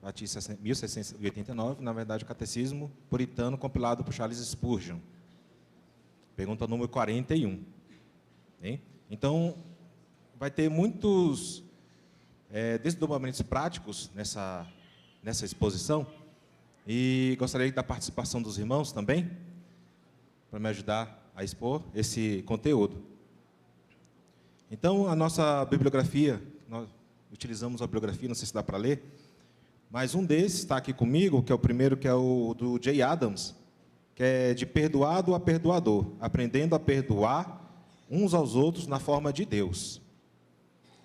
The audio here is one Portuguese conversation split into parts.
Batista 1689, na verdade, o Catecismo Puritano compilado por Charles Spurgeon. Pergunta número 41. Hein? Então, vai ter muitos desdobramentos práticos nessa exposição, e gostaria da participação dos irmãos também, para me ajudar a expor esse conteúdo. Então, a nossa bibliografia, nós utilizamos a bibliografia, não sei se dá para ler, mas um desses está aqui comigo, que é o primeiro, que é o do Jay Adams, que é De Perdoado a Perdoador, aprendendo a perdoar uns aos outros na forma de Deus.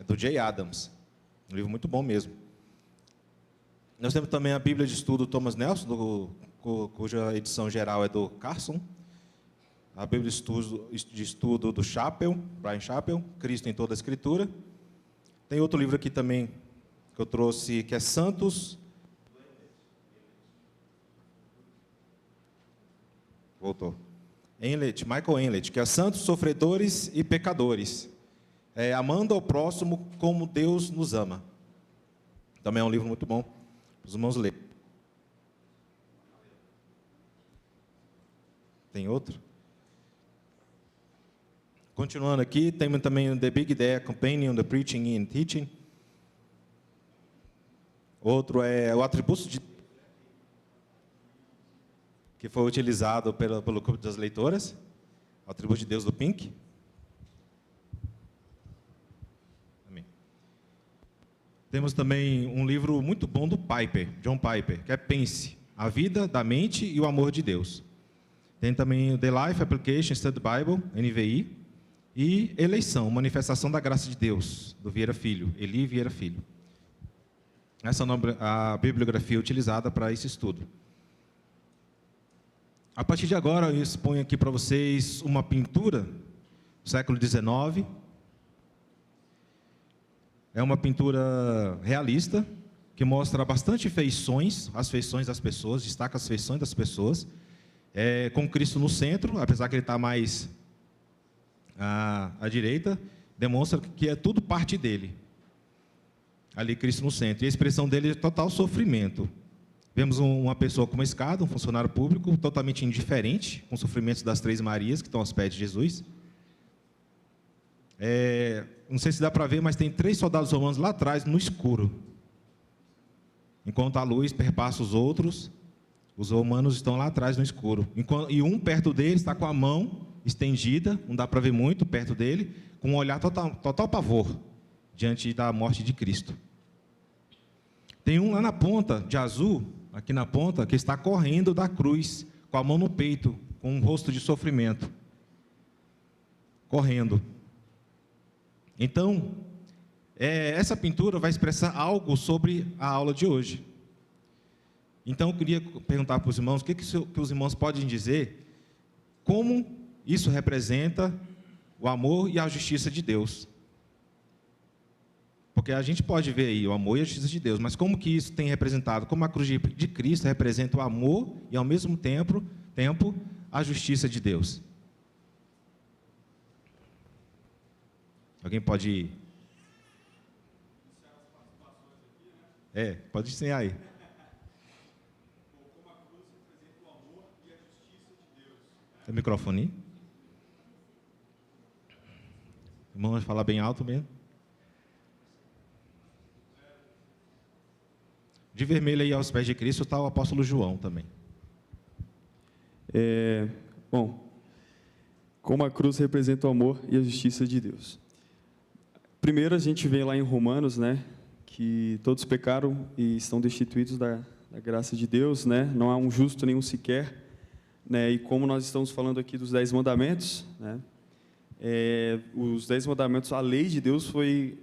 É do Jay Adams, um livro muito bom mesmo. Nós temos também a Bíblia de Estudo Thomas Nelson, cuja edição geral é do Carson. A Bíblia de Estudo do Brian Chappell, Cristo em Toda a Escritura. Tem outro livro aqui também que eu trouxe, que é Santos. Voltou. Michael Enlet, que é Santos, Sofredores e Pecadores. Amando ao próximo como Deus nos ama. Também é um livro muito bom para os irmãos lerem. Tem outro? Continuando aqui, temos também The Big Idea Companion, The Preaching and Teaching. Outro é o Atributos de... que foi utilizado pelo Clube das Leitoras, o Atributo de Deus do Pink. Amém. Temos também um livro muito bom do John Piper, que é Pense, a Vida da Mente e o Amor de Deus. Tem também o The Life Application Study Bible, NVI, e Eleição, Manifestação da Graça de Deus, do Vieira Filho, Eli Vieira Filho. Essa é a bibliografia utilizada para esse estudo. A partir de agora, eu exponho aqui para vocês uma pintura do século XIX. É uma pintura realista, que mostra bastante feições, as feições das pessoas, destaca as feições das pessoas, com Cristo no centro, apesar que ele está mais à direita, demonstra que é tudo parte dele. Ali, Cristo no centro. E a expressão dele é total sofrimento. Vemos uma pessoa com uma escada, um funcionário público, totalmente indiferente, com os sofrimentos das Três Marias, que estão aos pés de Jesus. Não sei se dá para ver, mas tem 3 soldados romanos lá atrás, no escuro. Enquanto a luz perpassa os outros, os romanos estão lá atrás, no escuro. E um perto dele está com a mão estendida, não dá para ver muito, perto dele, com um olhar total pavor, diante da morte de Cristo. Tem um lá na ponta, de azul, aqui na ponta, que está correndo da cruz, com a mão no peito, com um rosto de sofrimento. Correndo. Então, essa pintura vai expressar algo sobre a aula de hoje. Então, eu queria perguntar para os irmãos, o que os irmãos podem dizer, como isso representa o amor e a justiça de Deus. Porque a gente pode ver aí o amor e a justiça de Deus, mas como que isso tem representado? Como a cruz de Cristo representa o amor e, ao mesmo tempo a justiça de Deus? Alguém pode... pode ensinar aí. Como a cruz representa o amor e a justiça de Deus. Tem microfone? Irmão, vai falar bem alto mesmo. De vermelho aí aos pés de Cristo está o apóstolo João também. Bom, como a cruz representa o amor e a justiça de Deus. Primeiro a gente vê lá em Romanos, né, que todos pecaram e estão destituídos da graça de Deus, né, não há um justo nenhum sequer, né, e como nós estamos falando aqui dos 10 mandamentos, né, os 10 mandamentos, a lei de Deus foi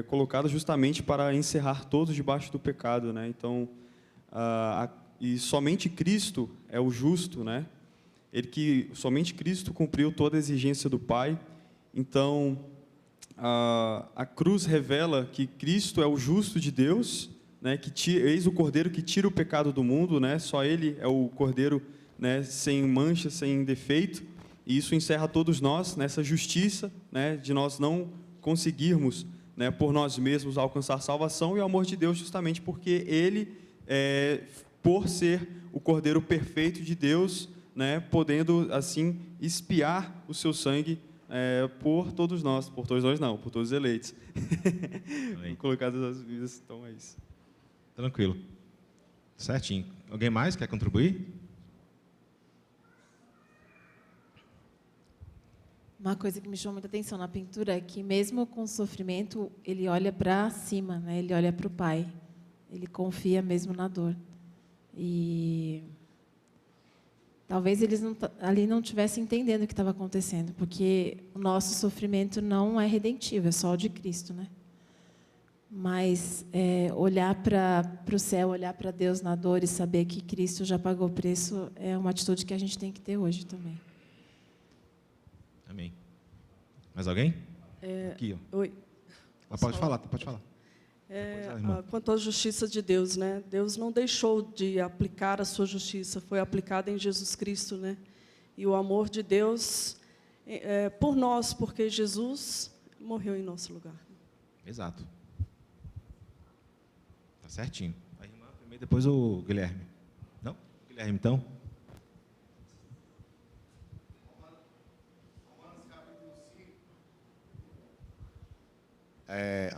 colocada justamente para encerrar todos debaixo do pecado, né? Então, e somente Cristo é o justo, né? Somente Cristo cumpriu toda a exigência do Pai. Então, a cruz revela que Cristo é o justo de Deus, né? Eis o Cordeiro que tira o pecado do mundo, né? Só Ele é o Cordeiro, né? Sem mancha, sem defeito. E isso encerra todos nós nessa justiça, né? De nós não conseguirmos, né, por nós mesmos alcançar salvação, e o amor de Deus justamente porque Ele por ser o Cordeiro perfeito de Deus, né, podendo assim expiar o seu sangue por todos nós não, por todos os eleitos. Colocadas as vidas, então é isso. Tranquilo. Certinho. Alguém mais quer contribuir? Uma coisa que me chamou muita atenção na pintura é que, mesmo com o sofrimento, ele olha para cima, né? Ele olha para o Pai. Ele confia mesmo na dor. E talvez eles ali não estivessem entendendo o que estava acontecendo, porque o nosso sofrimento não é redentivo, é só o de Cristo, né? Mas olhar para o céu, olhar para Deus na dor e saber que Cristo já pagou o preço é uma atitude que a gente tem que ter hoje também. Amém. Mais alguém? Aqui, ó. Oi. Pode falar. Quanto à justiça de Deus, né? Deus não deixou de aplicar a sua justiça, foi aplicada em Jesus Cristo, né? E o amor de Deus por nós, porque Jesus morreu em nosso lugar. Exato. Tá certinho. A irmã primeiro, depois o Guilherme. Não? O Guilherme, então?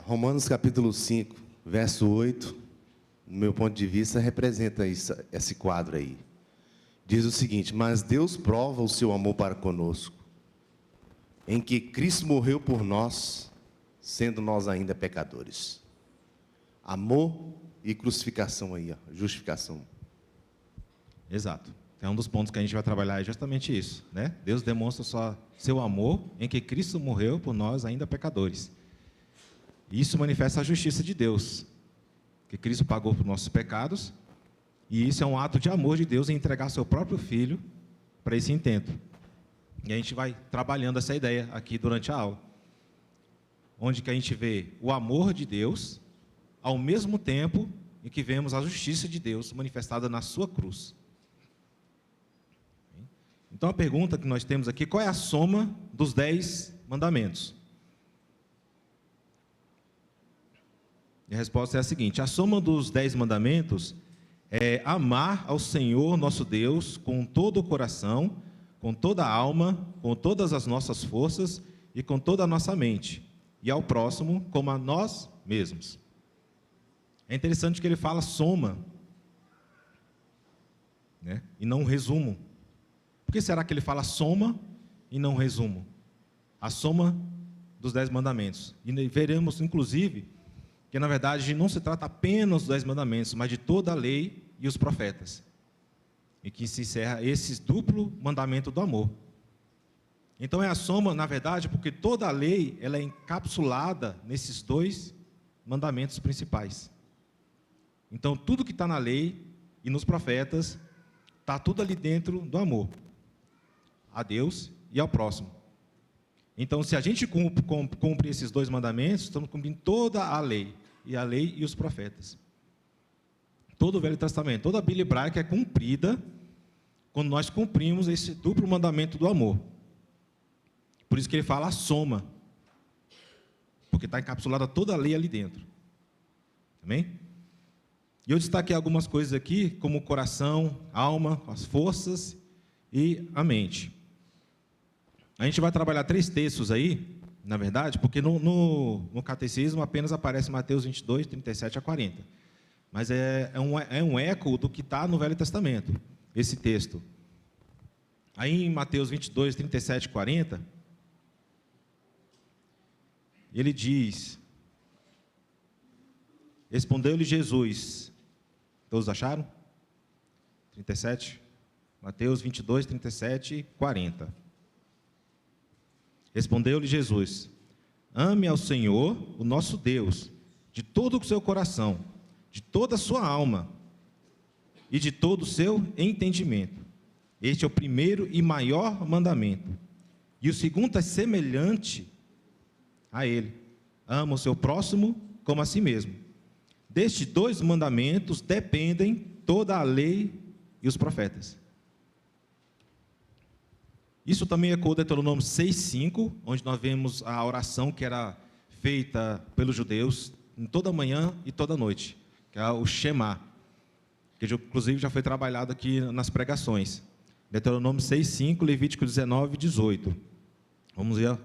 Romanos capítulo 5, verso 8, no meu ponto de vista, representa esse quadro aí. Diz o seguinte: mas Deus prova o seu amor para conosco, em que Cristo morreu por nós, sendo nós ainda pecadores. Amor e crucificação aí, ó, justificação. Exato. É um dos pontos que a gente vai trabalhar é justamente isso, né? Deus demonstra só seu amor em que Cristo morreu por nós ainda pecadores. Isso manifesta a justiça de Deus, que Cristo pagou por nossos pecados, e isso é um ato de amor de Deus em entregar seu próprio Filho para esse intento. E a gente vai trabalhando essa ideia aqui durante a aula, onde que a gente vê o amor de Deus, ao mesmo tempo em que vemos a justiça de Deus manifestada na sua cruz. Então a pergunta que nós temos aqui: qual é a soma dos 10 mandamentos? E a resposta é a seguinte: a soma dos 10 mandamentos é amar ao Senhor nosso Deus com todo o coração, com toda a alma, com todas as nossas forças e com toda a nossa mente, e ao próximo como a nós mesmos. É interessante que ele fala soma, né, e não resumo. Por que será que ele fala soma e não resumo? A soma dos 10 mandamentos. E veremos, inclusive, que na verdade não se trata apenas dos 10 mandamentos, mas de toda a lei e os profetas, e que se encerra esse duplo mandamento do amor. Então é a soma, na verdade, porque toda a lei ela é encapsulada nesses 2 mandamentos principais. Então tudo que está na lei e nos profetas está tudo ali dentro do amor a Deus e ao próximo. Então, se a gente cumpre esses 2 mandamentos, estamos cumprindo toda a lei e os profetas. Todo o Velho Testamento, toda a Bíblia hebraica é cumprida quando nós cumprimos esse duplo mandamento do amor. Por isso que ele fala a soma, porque está encapsulada toda a lei ali dentro. Amém? E eu destaquei algumas coisas aqui, como o coração, a alma, as forças e a mente. A gente vai trabalhar 3 textos aí, na verdade, porque no catecismo apenas aparece Mateus 22, 37 a 40. Mas é um eco do que está no Velho Testamento, esse texto. Aí em Mateus 22, 37 e 40, ele diz: respondeu-lhe Jesus. Todos acharam? 37, Mateus 22, 37 e 40. Respondeu-lhe Jesus: ame ao Senhor, o nosso Deus, de todo o seu coração, de toda a sua alma e de todo o seu entendimento. Este é o primeiro e maior mandamento. E o segundo é semelhante a ele: ama o seu próximo como a si mesmo. Destes 2 mandamentos dependem toda a lei e os profetas. Isso também ecoa o Deuteronômio 6:5, onde nós vemos a oração que era feita pelos judeus em toda manhã e toda noite, que é o Shema. que inclusive já foi trabalhado aqui nas pregações. Deuteronômio 6:5, Levítico 19:18. Vamos ver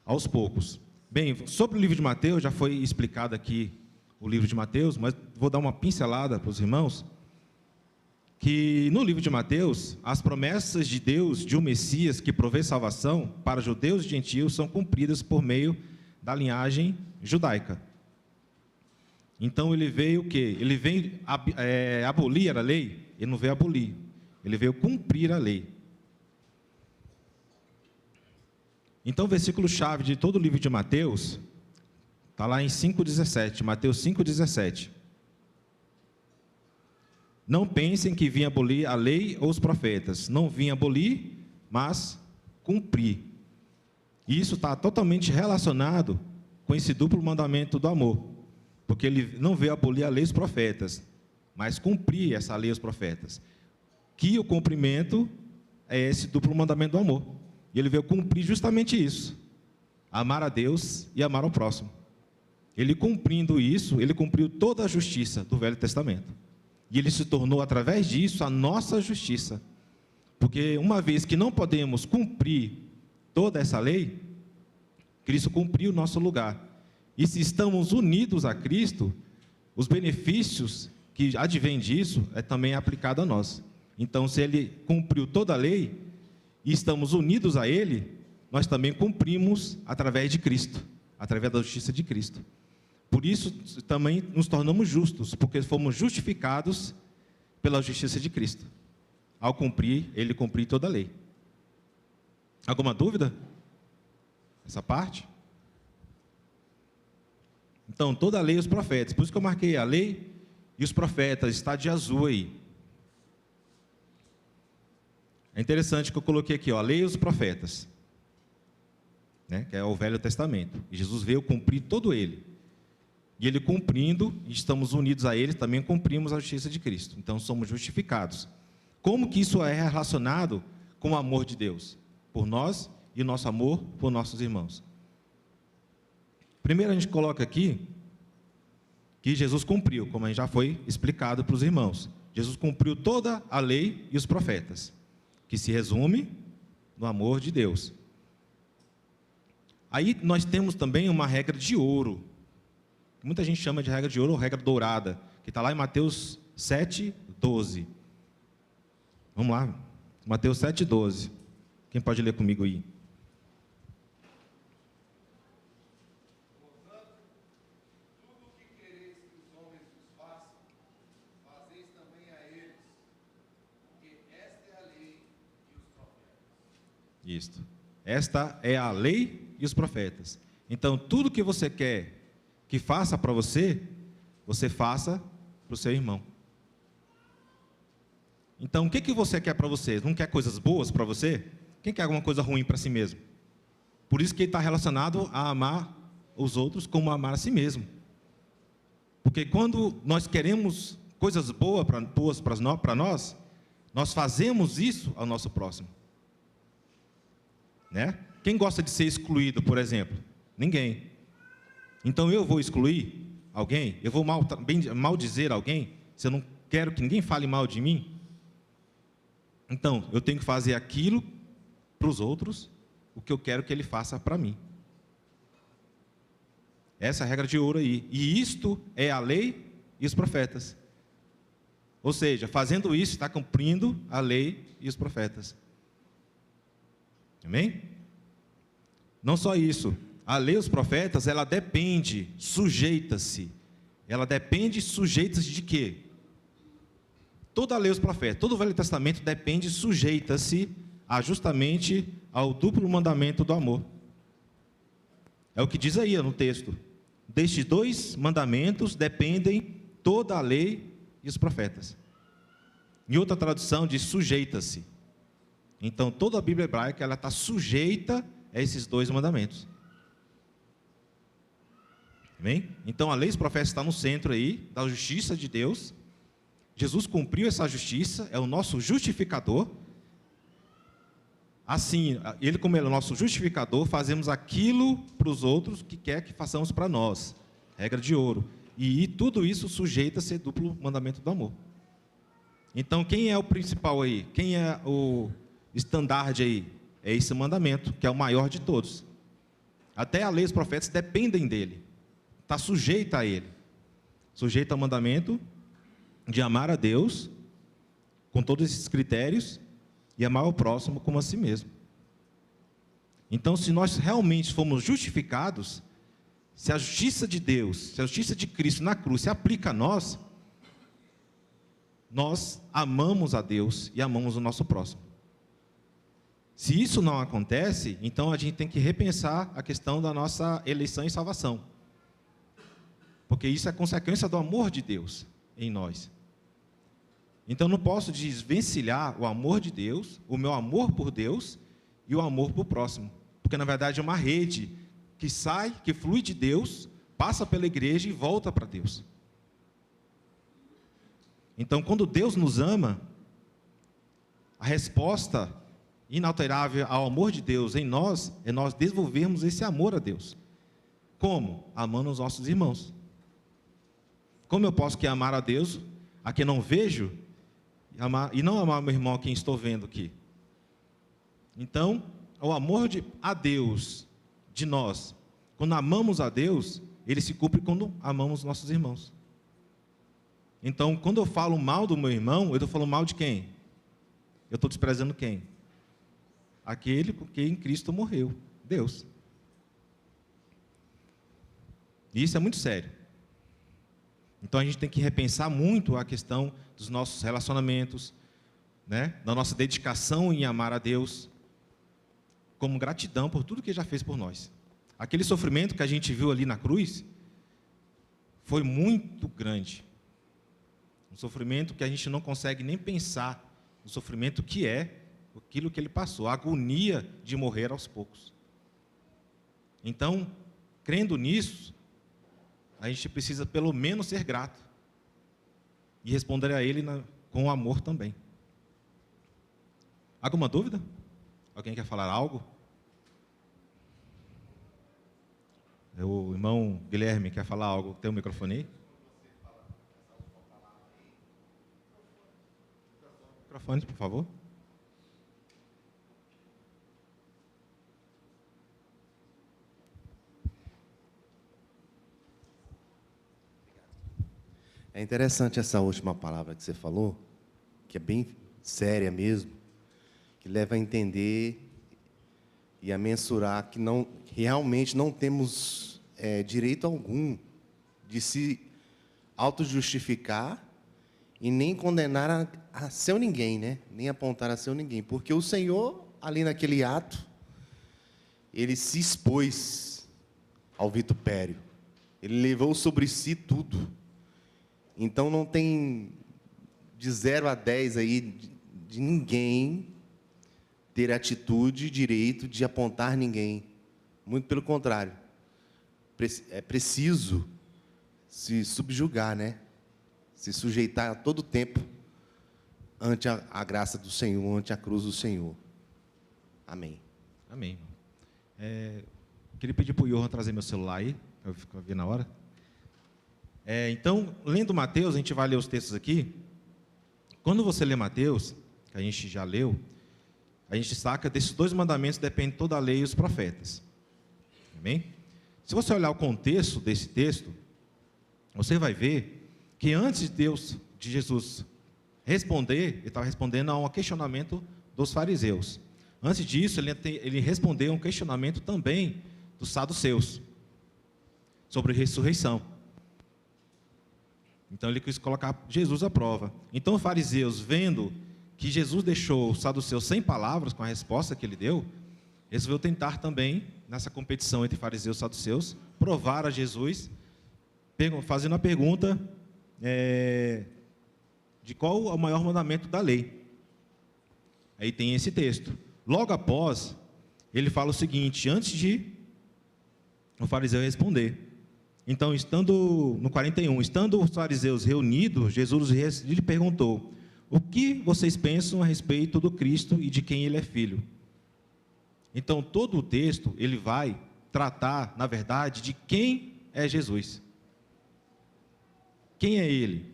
aos poucos. Bem, sobre o livro de Mateus, já foi explicado aqui o livro de Mateus, mas vou dar uma pincelada para os irmãos, que no livro de Mateus, as promessas de Deus de um Messias que provê salvação para judeus e gentios são cumpridas por meio da linhagem judaica. Então ele veio o quê? Ele veio abolir a lei? Ele não veio abolir, ele veio cumprir a lei. Então o versículo-chave de todo o livro de Mateus está lá em 5,17, Mateus 5,17. Não pensem que vim abolir a lei ou os profetas. Não vim abolir, mas cumprir. E isso está totalmente relacionado com esse duplo mandamento do amor. Porque ele não veio abolir a lei e os profetas, mas cumprir essa lei e os profetas. Que o cumprimento é esse duplo mandamento do amor. E ele veio cumprir justamente isso. Amar a Deus e amar ao próximo. Ele cumprindo isso, ele cumpriu toda a justiça do Velho Testamento. E ele se tornou, através disso, a nossa justiça. Porque uma vez que não podemos cumprir toda essa lei, Cristo cumpriu o nosso lugar. E se estamos unidos a Cristo, os benefícios que advêm disso é também aplicado a nós. Então, se ele cumpriu toda a lei e estamos unidos a ele, nós também cumprimos através de Cristo, através da justiça de Cristo. Por isso, também nos tornamos justos, porque fomos justificados pela justiça de Cristo. Ao cumprir, ele cumpriu toda a lei. Alguma dúvida? Essa parte? Então, toda a lei e os profetas. Por isso que eu marquei a lei e os profetas, está de azul aí. É interessante que eu coloquei aqui, ó, a lei e os profetas, né, que é o Velho Testamento. E Jesus veio cumprir todo ele. E ele cumprindo, estamos unidos a ele, também cumprimos a justiça de Cristo. Então, somos justificados. Como que isso é relacionado com o amor de Deus? Por nós e nosso amor por nossos irmãos. Primeiro, a gente coloca aqui que Jesus cumpriu, como já foi explicado para os irmãos. Jesus cumpriu toda a lei e os profetas, que se resume no amor de Deus. Aí nós temos também uma regra de ouro. Muita gente chama de regra de ouro ou regra dourada, que está lá em Mateus 7:12. Vamos lá, Mateus 7:12. Quem pode ler comigo aí? Isto. Esta é a lei e os profetas. Então, tudo que você quer que faça para você, você faça para o seu irmão. Então, o que você quer para você? Não quer coisas boas para você? Quem quer alguma coisa ruim para si mesmo? Por isso que ele está relacionado a amar os outros como amar a si mesmo. Porque quando nós queremos coisas boas para nós, nós fazemos isso ao nosso próximo. Né? Quem gosta de ser excluído, por exemplo? Ninguém. Então eu vou excluir alguém? Eu vou maldizer alguém? Se eu não quero que ninguém fale mal de mim? Então, eu tenho que fazer aquilo para os outros, o que eu quero que ele faça para mim. Essa é a regra de ouro aí. E isto é a lei e os profetas. Ou seja, fazendo isso, está cumprindo a lei e os profetas. Amém? Não só isso. A lei e os profetas, ela depende, sujeita-se. Ela depende, sujeita-se de quê? Toda a lei e os profetas, todo o Velho Testamento depende, sujeita-se justamente ao duplo mandamento do amor. É o que diz aí no texto. Destes dois mandamentos dependem toda a lei e os profetas. Em outra tradução diz sujeita-se. Então toda a Bíblia hebraica ela está sujeita a esses dois mandamentos. Amém? Então a lei e os profetas estão no centro aí da justiça de Deus. Jesus cumpriu essa justiça, é o nosso justificador. Assim, ele como ele é o nosso justificador, fazemos aquilo para os outros que quer que façamos para nós. Regra de ouro. E tudo isso sujeita a ser duplo mandamento do amor. Então, quem é o principal aí? Quem é o estandarte aí? É esse mandamento, que é o maior de todos. Até a lei e os profetas dependem dele. Está sujeita a ele. Sujeita ao mandamento de amar a Deus com todos esses critérios e amar o próximo como a si mesmo. Então, se nós realmente fomos justificados, se a justiça de Deus, se a justiça de Cristo na cruz se aplica a nós, nós amamos a Deus e amamos o nosso próximo. Se isso não acontece, então a gente tem que repensar a questão da nossa eleição e salvação. Porque isso é consequência do amor de Deus em nós. Então eu não posso desvencilhar o amor de Deus, o meu amor por Deus e o amor por próximo. Porque na verdade é uma rede que sai, que flui de Deus, passa pela igreja e volta para Deus. Então, quando Deus nos ama, a resposta inalterável ao amor de Deus em nós é nós devolvermos esse amor a Deus. Como? Amando os nossos irmãos. Como eu posso amar a Deus, a quem não vejo, e não amar meu irmão a quem estou vendo aqui? Então, o amor a Deus de nós, quando amamos a Deus, ele se cumpre quando amamos nossos irmãos. Então, quando eu falo mal do meu irmão, eu estou falando mal de quem? Eu estou desprezando quem? Aquele por quem Cristo morreu, Deus. E isso é muito sério. Então, a gente tem que repensar muito a questão dos nossos relacionamentos, né? Da nossa dedicação em amar a Deus, como gratidão por tudo que Ele já fez por nós. Aquele sofrimento que a gente viu ali na cruz foi muito grande. Um sofrimento que a gente não consegue nem pensar, o sofrimento que é aquilo que ele passou, a agonia de morrer aos poucos. Então, crendo nisso, a gente precisa pelo menos ser grato e responder a ele com amor também. Alguma dúvida? Alguém quer falar algo? O irmão Guilherme quer falar algo? Tem o microfone aí? Microfone, por favor. É interessante essa última palavra que você falou, que é bem séria mesmo, que leva a entender e a mensurar que realmente não temos direito algum de se auto-justificar e nem condenar a seu ninguém, né? Nem apontar a seu ninguém. Porque o Senhor, ali naquele ato, Ele se expôs ao vitupério. Ele levou sobre si tudo. Então, não tem de 0 a 10 aí de ninguém ter atitude e direito de apontar ninguém. Muito pelo contrário. É preciso se subjugar, né? Se sujeitar a todo tempo ante a graça do Senhor, ante a cruz do Senhor. Amém. Amém. Queria pedir para o Johan trazer meu celular aí, para eu ficar vendo na hora. Então, lendo Mateus, a gente vai ler os textos aqui. Quando você lê Mateus, que a gente já leu, a gente saca desses 2 mandamentos depende toda a lei e os profetas. Amém? Se você olhar o contexto desse texto, você vai ver que antes de Jesus responder, ele estava respondendo a um questionamento dos fariseus. Antes disso, ele respondeu a um questionamento também dos saduceus, sobre ressurreição. Então, ele quis colocar Jesus à prova. Então, os fariseus, vendo que Jesus deixou os saduceus sem palavras com a resposta que ele deu, resolveu tentar também, nessa competição entre fariseus e saduceus, provar a Jesus, fazendo a pergunta de qual é o maior mandamento da lei. Aí tem esse texto. Logo após, ele fala o seguinte, antes de o fariseu responder. Então, no 41, estando os fariseus reunidos, Jesus lhe perguntou, o que vocês pensam a respeito do Cristo e de quem ele é filho? Então, todo o texto, ele vai tratar, na verdade, de quem é Jesus. Quem é ele?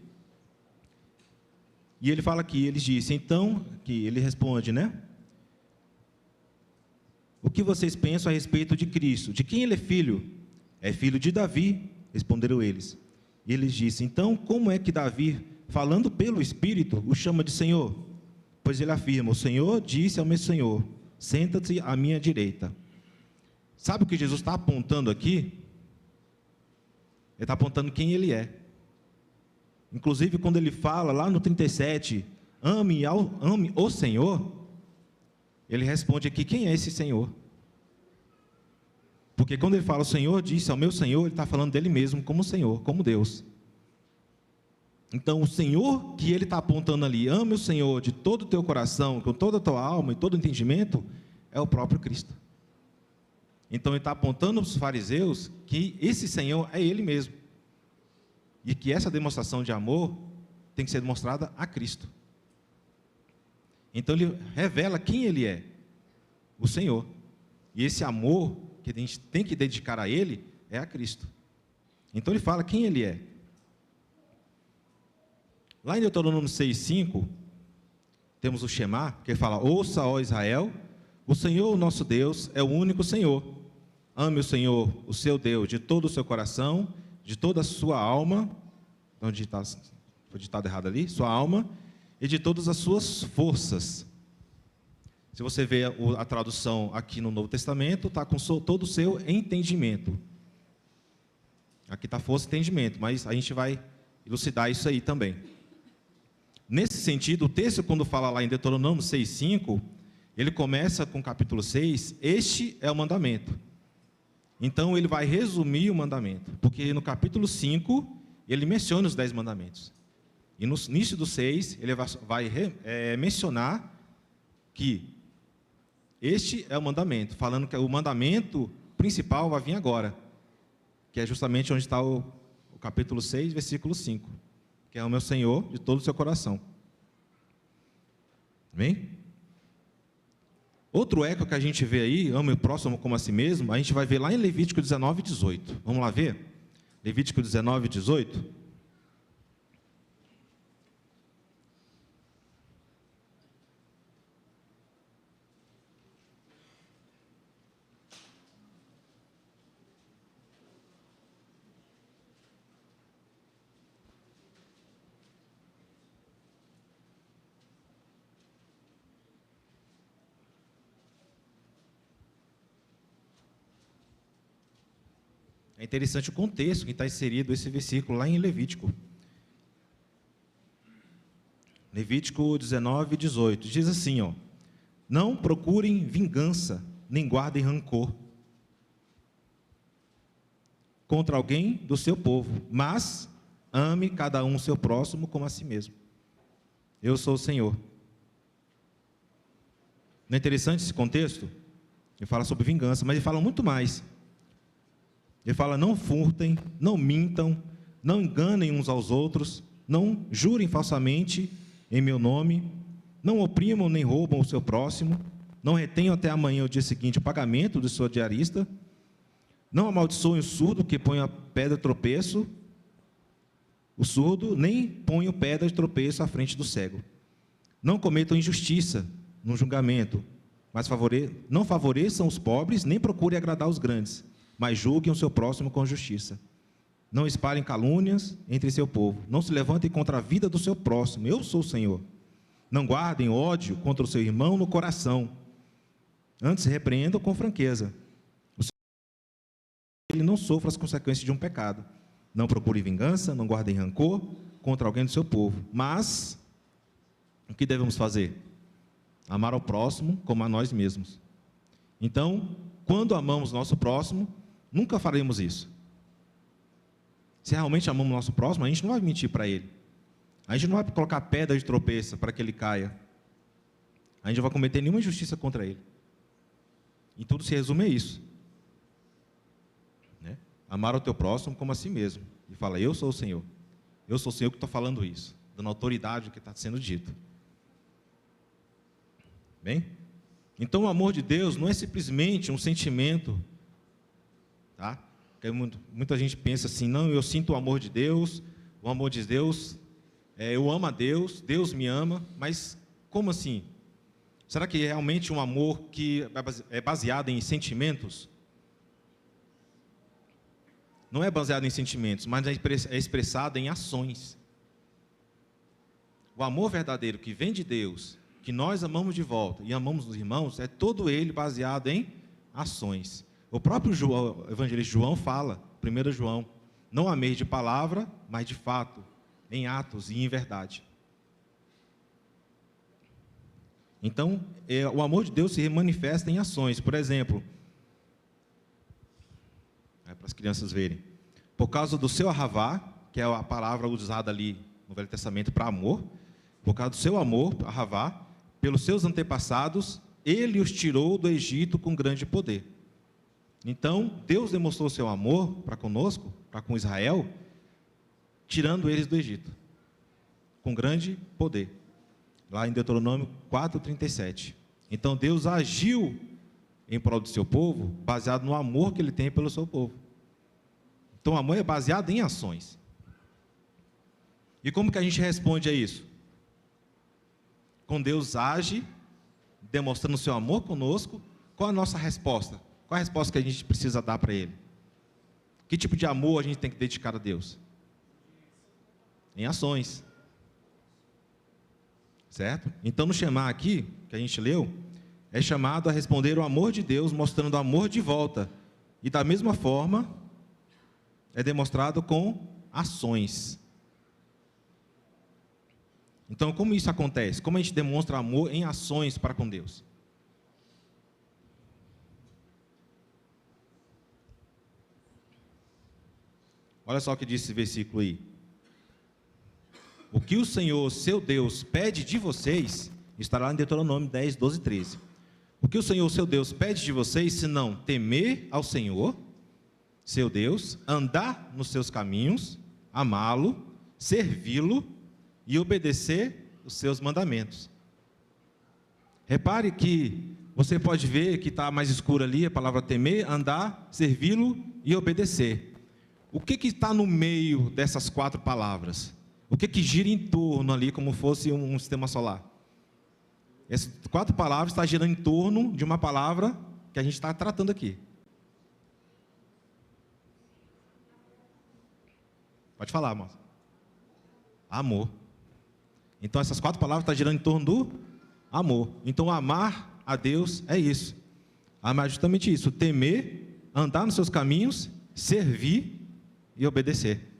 E ele fala aqui, ele disse, então, que ele responde, né? O que vocês pensam a respeito de Cristo? De quem ele é filho? É filho de Davi, responderam eles. E eles disse, então, como é que Davi, falando pelo Espírito, o chama de Senhor? Pois ele afirma, o Senhor disse ao meu Senhor, senta-te à minha direita. Sabe o que Jesus está apontando aqui? Ele está apontando quem ele é. Inclusive, quando ele fala lá no 37, ame o Senhor, ele responde aqui, quem é esse Senhor? Porque quando ele fala, o Senhor disse ao meu Senhor, ele está falando dele mesmo como Senhor, como Deus. Então, o Senhor que ele está apontando ali, ame o Senhor de todo o teu coração, com toda a tua alma e todo o entendimento, é o próprio Cristo. Então, ele está apontando para os fariseus que esse Senhor é ele mesmo. E que essa demonstração de amor tem que ser demonstrada a Cristo. Então, ele revela quem ele é, o Senhor. E esse amor que a gente tem que dedicar a ele é a Cristo. Então, ele fala quem ele é. Lá em Deuteronômio 6,5, temos o Shema, que fala, ouça, ó Israel, o Senhor, o nosso Deus, é o único Senhor. Ame o Senhor, o seu Deus, de todo o seu coração, de toda a sua alma, onde foi ditado errado ali, sua alma, e de todas as suas forças. Se você vê a tradução aqui no Novo Testamento, está com todo o seu entendimento. Aqui está força e entendimento, mas a gente vai elucidar isso aí também. Nesse sentido, o texto, quando fala lá em Deuteronômio 6,5, ele começa com o capítulo 6, este é o mandamento. Então, ele vai resumir o mandamento, porque no capítulo 5, ele menciona os 10 mandamentos. E no início do 6, ele vai mencionar que este é o mandamento, falando que o mandamento principal vai vir agora, que é justamente onde está o capítulo 6, versículo 5, que é o meu Senhor de todo o seu coração. Amém? Outro eco que a gente vê aí, ame o próximo como a si mesmo, a gente vai ver lá em Levítico 19, 18. Vamos lá ver? Levítico 19, 18. É interessante o contexto que está inserido esse versículo lá em Levítico. Levítico 19, 18. Diz assim, ó, não procurem vingança, nem guardem rancor contra alguém do seu povo, mas ame cada um o seu próximo como a si mesmo. Eu sou o Senhor. Não é interessante esse contexto? Ele fala sobre vingança, mas ele fala muito mais. Ele fala, não furtem, não mintam, não enganem uns aos outros, não jurem falsamente em meu nome, não oprimam nem roubam o seu próximo, não retenham até amanhã, o dia seguinte, o pagamento do seu diarista, não amaldiçoem o surdo que põe a pedra de tropeço, o surdo, nem ponham pedra de tropeço à frente do cego. Não cometam injustiça no julgamento, mas não favoreçam os pobres, nem procurem agradar os grandes, mas julguem o seu próximo com justiça. Não espalhem calúnias entre seu povo. Não se levantem contra a vida do seu próximo. Eu sou o Senhor. Não guardem ódio contra o seu irmão no coração. Antes, repreendam com franqueza. Ele não sofra as consequências de um pecado. Não procurem vingança, não guardem rancor contra alguém do seu povo. Mas, o que devemos fazer? Amar ao próximo como a nós mesmos. Então, quando amamos nosso próximo, nunca faremos isso. Se realmente amamos o nosso próximo, a gente não vai mentir para ele. A gente não vai colocar pedra de tropeço para que ele caia. A gente não vai cometer nenhuma injustiça contra ele. E tudo se resume a isso. Né? Amar o teu próximo como a si mesmo. E fala, eu sou o Senhor. Eu sou o Senhor que estou falando isso. Dando autoridade ao que está sendo dito. Bem? Então, o amor de Deus não é simplesmente um sentimento, tá? Porque muita gente pensa assim, não, eu sinto o amor de Deus eu amo a Deus, Deus me ama, mas como assim? Será que é realmente um amor que é baseado em sentimentos? Não é baseado em sentimentos, mas é expressado em ações. O amor verdadeiro que vem de Deus, que nós amamos de volta e amamos os irmãos, é todo ele baseado em ações. O próprio João, o evangelista João fala, 1 João, não ameis de palavra, mas de fato, em atos e em verdade. Então, o amor de Deus se manifesta em ações. Por exemplo, para as crianças verem, por causa do seu ahavá, que é a palavra usada ali no Velho Testamento para amor, por causa do seu amor, ahavá, pelos seus antepassados, ele os tirou do Egito com grande poder. Então, Deus demonstrou seu amor para conosco, para com Israel, tirando eles do Egito, com grande poder. Lá em Deuteronômio 4:37. Então, Deus agiu em prol do seu povo, baseado no amor que ele tem pelo seu povo. Então, o amor é baseado em ações. E como que a gente responde a isso? Quando Deus age, demonstrando o seu amor conosco, qual a nossa resposta? Qual a resposta que a gente precisa dar para Ele? Que tipo de amor a gente tem que dedicar a Deus? Em ações. Certo? Então, no chamar aqui, que a gente leu, é chamado a responder o amor de Deus, mostrando o amor de volta. E da mesma forma, é demonstrado com ações. Então, como isso acontece? Como a gente demonstra amor em ações para com Deus? Olha só o que diz esse versículo aí. O que o Senhor, seu Deus, pede de vocês, estará em Deuteronômio 10, 12 e 13. O que o Senhor, seu Deus, pede de vocês, senão temer ao Senhor, seu Deus, andar nos seus caminhos, amá-lo, servi-lo e obedecer os seus mandamentos. Repare que você pode ver que está mais escuro ali a palavra temer, andar, servi-lo e obedecer. O que está no meio dessas 4 palavras? O que gira em torno ali, como fosse um sistema solar? Essas 4 palavras estão girando em torno de uma palavra que a gente está tratando aqui. Pode falar, moça. Amor. Então, essas 4 palavras estão girando em torno do amor. Então, amar a Deus é isso. Amar é justamente isso. Temer, andar nos seus caminhos, servir e obedecer.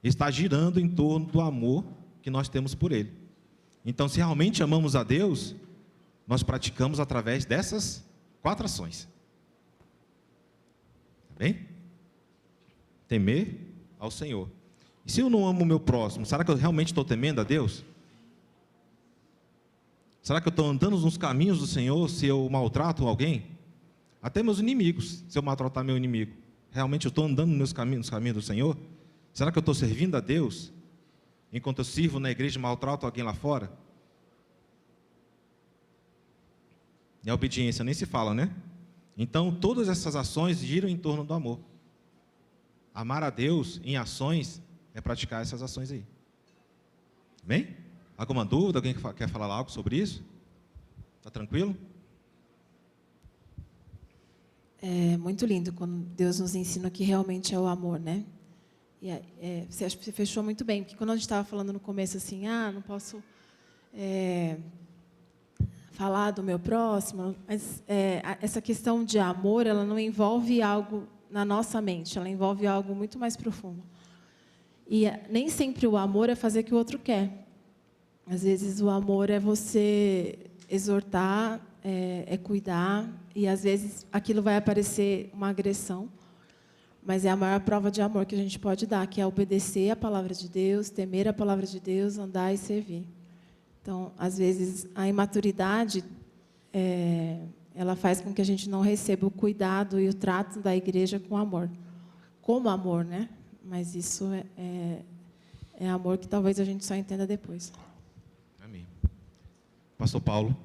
Está girando em torno do amor que nós temos por Ele. Então, se realmente amamos a Deus, nós praticamos através dessas 4 ações. Tá bem? Temer ao Senhor. E se eu não amo o meu próximo, será que eu realmente estou temendo a Deus? Será que eu estou andando nos caminhos do Senhor se eu maltrato alguém? Até meus inimigos, se eu maltratar meu inimigo. Realmente eu estou andando nos caminhos do Senhor? Será que eu estou servindo a Deus? Enquanto eu sirvo na igreja e maltrato alguém lá fora? E a obediência nem se fala, né? Então, todas essas ações giram em torno do amor. Amar a Deus em ações é praticar essas ações aí. Bem? Alguma dúvida? Alguém quer falar algo sobre isso? Está tranquilo? É muito lindo quando Deus nos ensina que realmente é o amor, né? E você fechou muito bem, porque quando a gente estava falando no começo assim, não posso falar do meu próximo, mas essa questão de amor, ela não envolve algo na nossa mente, ela envolve algo muito mais profundo. E nem sempre o amor é fazer o que o outro quer. Às vezes o amor é você exortar, é cuidar, e às vezes aquilo vai aparecer uma agressão, mas é a maior prova de amor que a gente pode dar, que é obedecer a palavra de Deus, temer a palavra de Deus, andar e servir. Então, às vezes, a imaturidade, ela faz com que a gente não receba o cuidado e o trato da igreja com amor. Como amor, né? Mas isso é amor que talvez a gente só entenda depois. Amém. Pastor Paulo.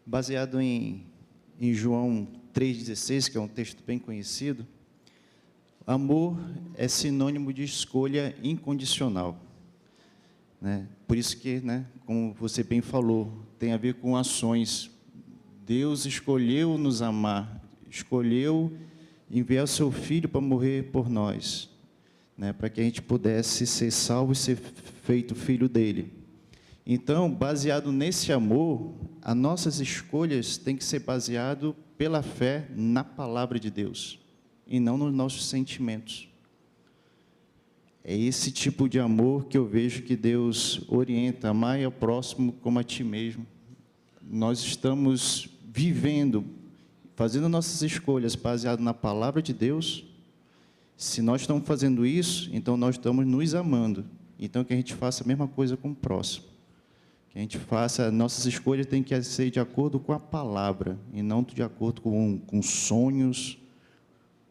Baseado em em João 3,16, que é um texto bem conhecido, amor é sinônimo de escolha incondicional, né? Por isso que, né, como você bem falou, tem a ver com ações. Deus escolheu nos amar, escolheu enviar o seu Filho para morrer por nós, né, para que a gente pudesse ser salvo e ser feito filho dele. Então, baseado nesse amor, as nossas escolhas têm que ser baseado pela fé na palavra de Deus e não nos nossos sentimentos. É esse tipo de amor que eu vejo que Deus orienta: amar ao próximo como a ti mesmo. Nós estamos vivendo, fazendo nossas escolhas baseado na palavra de Deus. Se nós estamos fazendo isso, então nós estamos nos amando. Então que a gente faça a mesma coisa com o próximo. Que a gente faça, nossas escolhas têm que ser de acordo com a palavra e não de acordo com sonhos,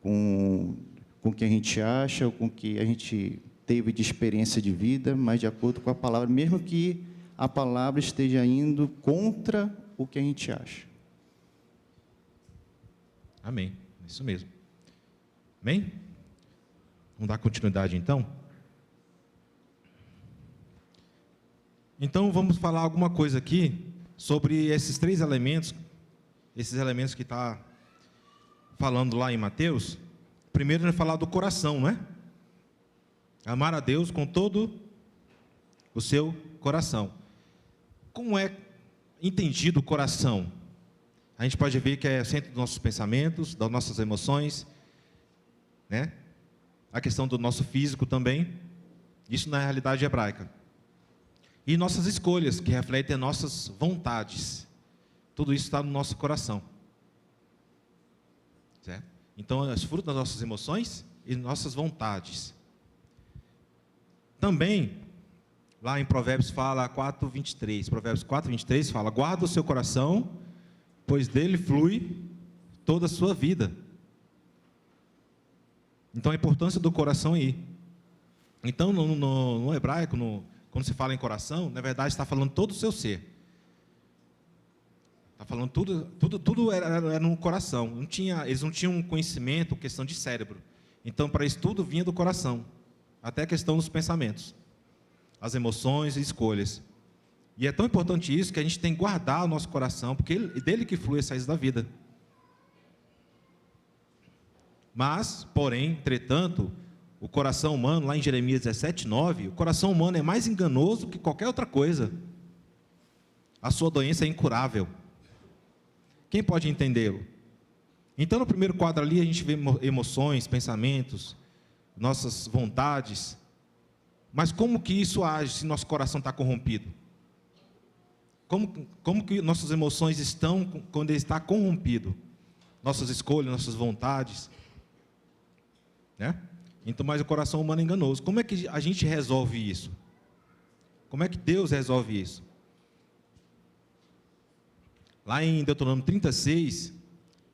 com o que a gente acha, ou com o que a gente teve de experiência de vida, mas de acordo com a palavra, mesmo que a palavra esteja indo contra o que a gente acha. Amém. Isso mesmo. Amém? Vamos dar continuidade, então? Então, vamos falar alguma coisa aqui sobre esses 3 elementos, esses elementos que está falando lá em Mateus. Primeiro, ele vai falar do coração, não é? Amar a Deus com todo o seu coração. Como é entendido o coração? A gente pode ver que é o centro dos nossos pensamentos, das nossas emoções, né? A questão do nosso físico também. Isso na realidade hebraica. E nossas escolhas, que refletem nossas vontades. Tudo isso está no nosso coração. Certo? Então, é fruto das nossas emoções e nossas vontades. Também, lá em Provérbios fala 4:23. Provérbios 4:23 fala: guarda o seu coração, pois dele flui toda a sua vida. Então, a importância do coração aí. Então, no hebraico, quando se fala em coração, na verdade está falando todo o seu ser. Está falando tudo era no coração. Eles não tinham conhecimento, questão de cérebro. Então, para isso tudo vinha do coração. Até a questão dos pensamentos, as emoções e escolhas. E é tão importante isso que a gente tem que guardar o nosso coração, porque é dele que flui as saídas da vida. Mas, porém, entretanto, o coração humano, lá em Jeremias 17:9, o coração humano é mais enganoso que qualquer outra coisa. A sua doença é incurável. Quem pode entendê-lo? Então, no primeiro quadro ali, a gente vê emoções, pensamentos, nossas vontades. Mas como que isso age se nosso coração está corrompido? Como que nossas emoções estão quando ele está corrompido? Nossas escolhas, nossas vontades. Né? Então, mas o coração humano é enganoso. Como é que a gente resolve isso? Como é que Deus resolve isso? Lá em Deuteronômio 36,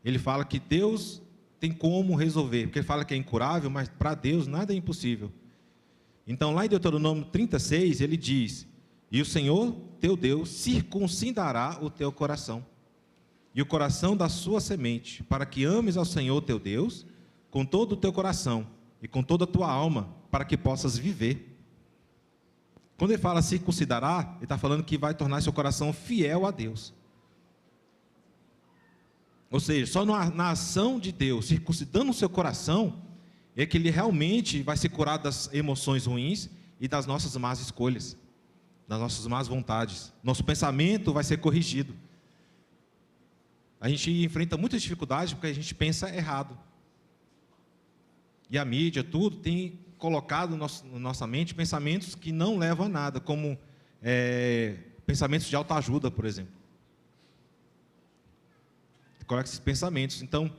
ele fala que Deus tem como resolver, porque ele fala que é incurável, mas para Deus nada é impossível. Então, lá em Deuteronômio 36, ele diz: e o Senhor teu Deus circuncidará o teu coração, e o coração da sua semente, para que ames ao Senhor teu Deus com todo o teu coração e com toda a tua alma, para que possas viver. Quando ele fala circuncidará, ele está falando que vai tornar seu coração fiel a Deus. Ou seja, só na ação de Deus, circuncidando o seu coração, é que ele realmente vai se curar das emoções ruins e das nossas más escolhas, das nossas más vontades. Nosso pensamento vai ser corrigido. A gente enfrenta muitas dificuldades porque a gente pensa errado. E a mídia, tudo, tem colocado na nossa mente pensamentos que não levam a nada, como pensamentos de autoajuda, por exemplo. Coloca esses pensamentos. Então,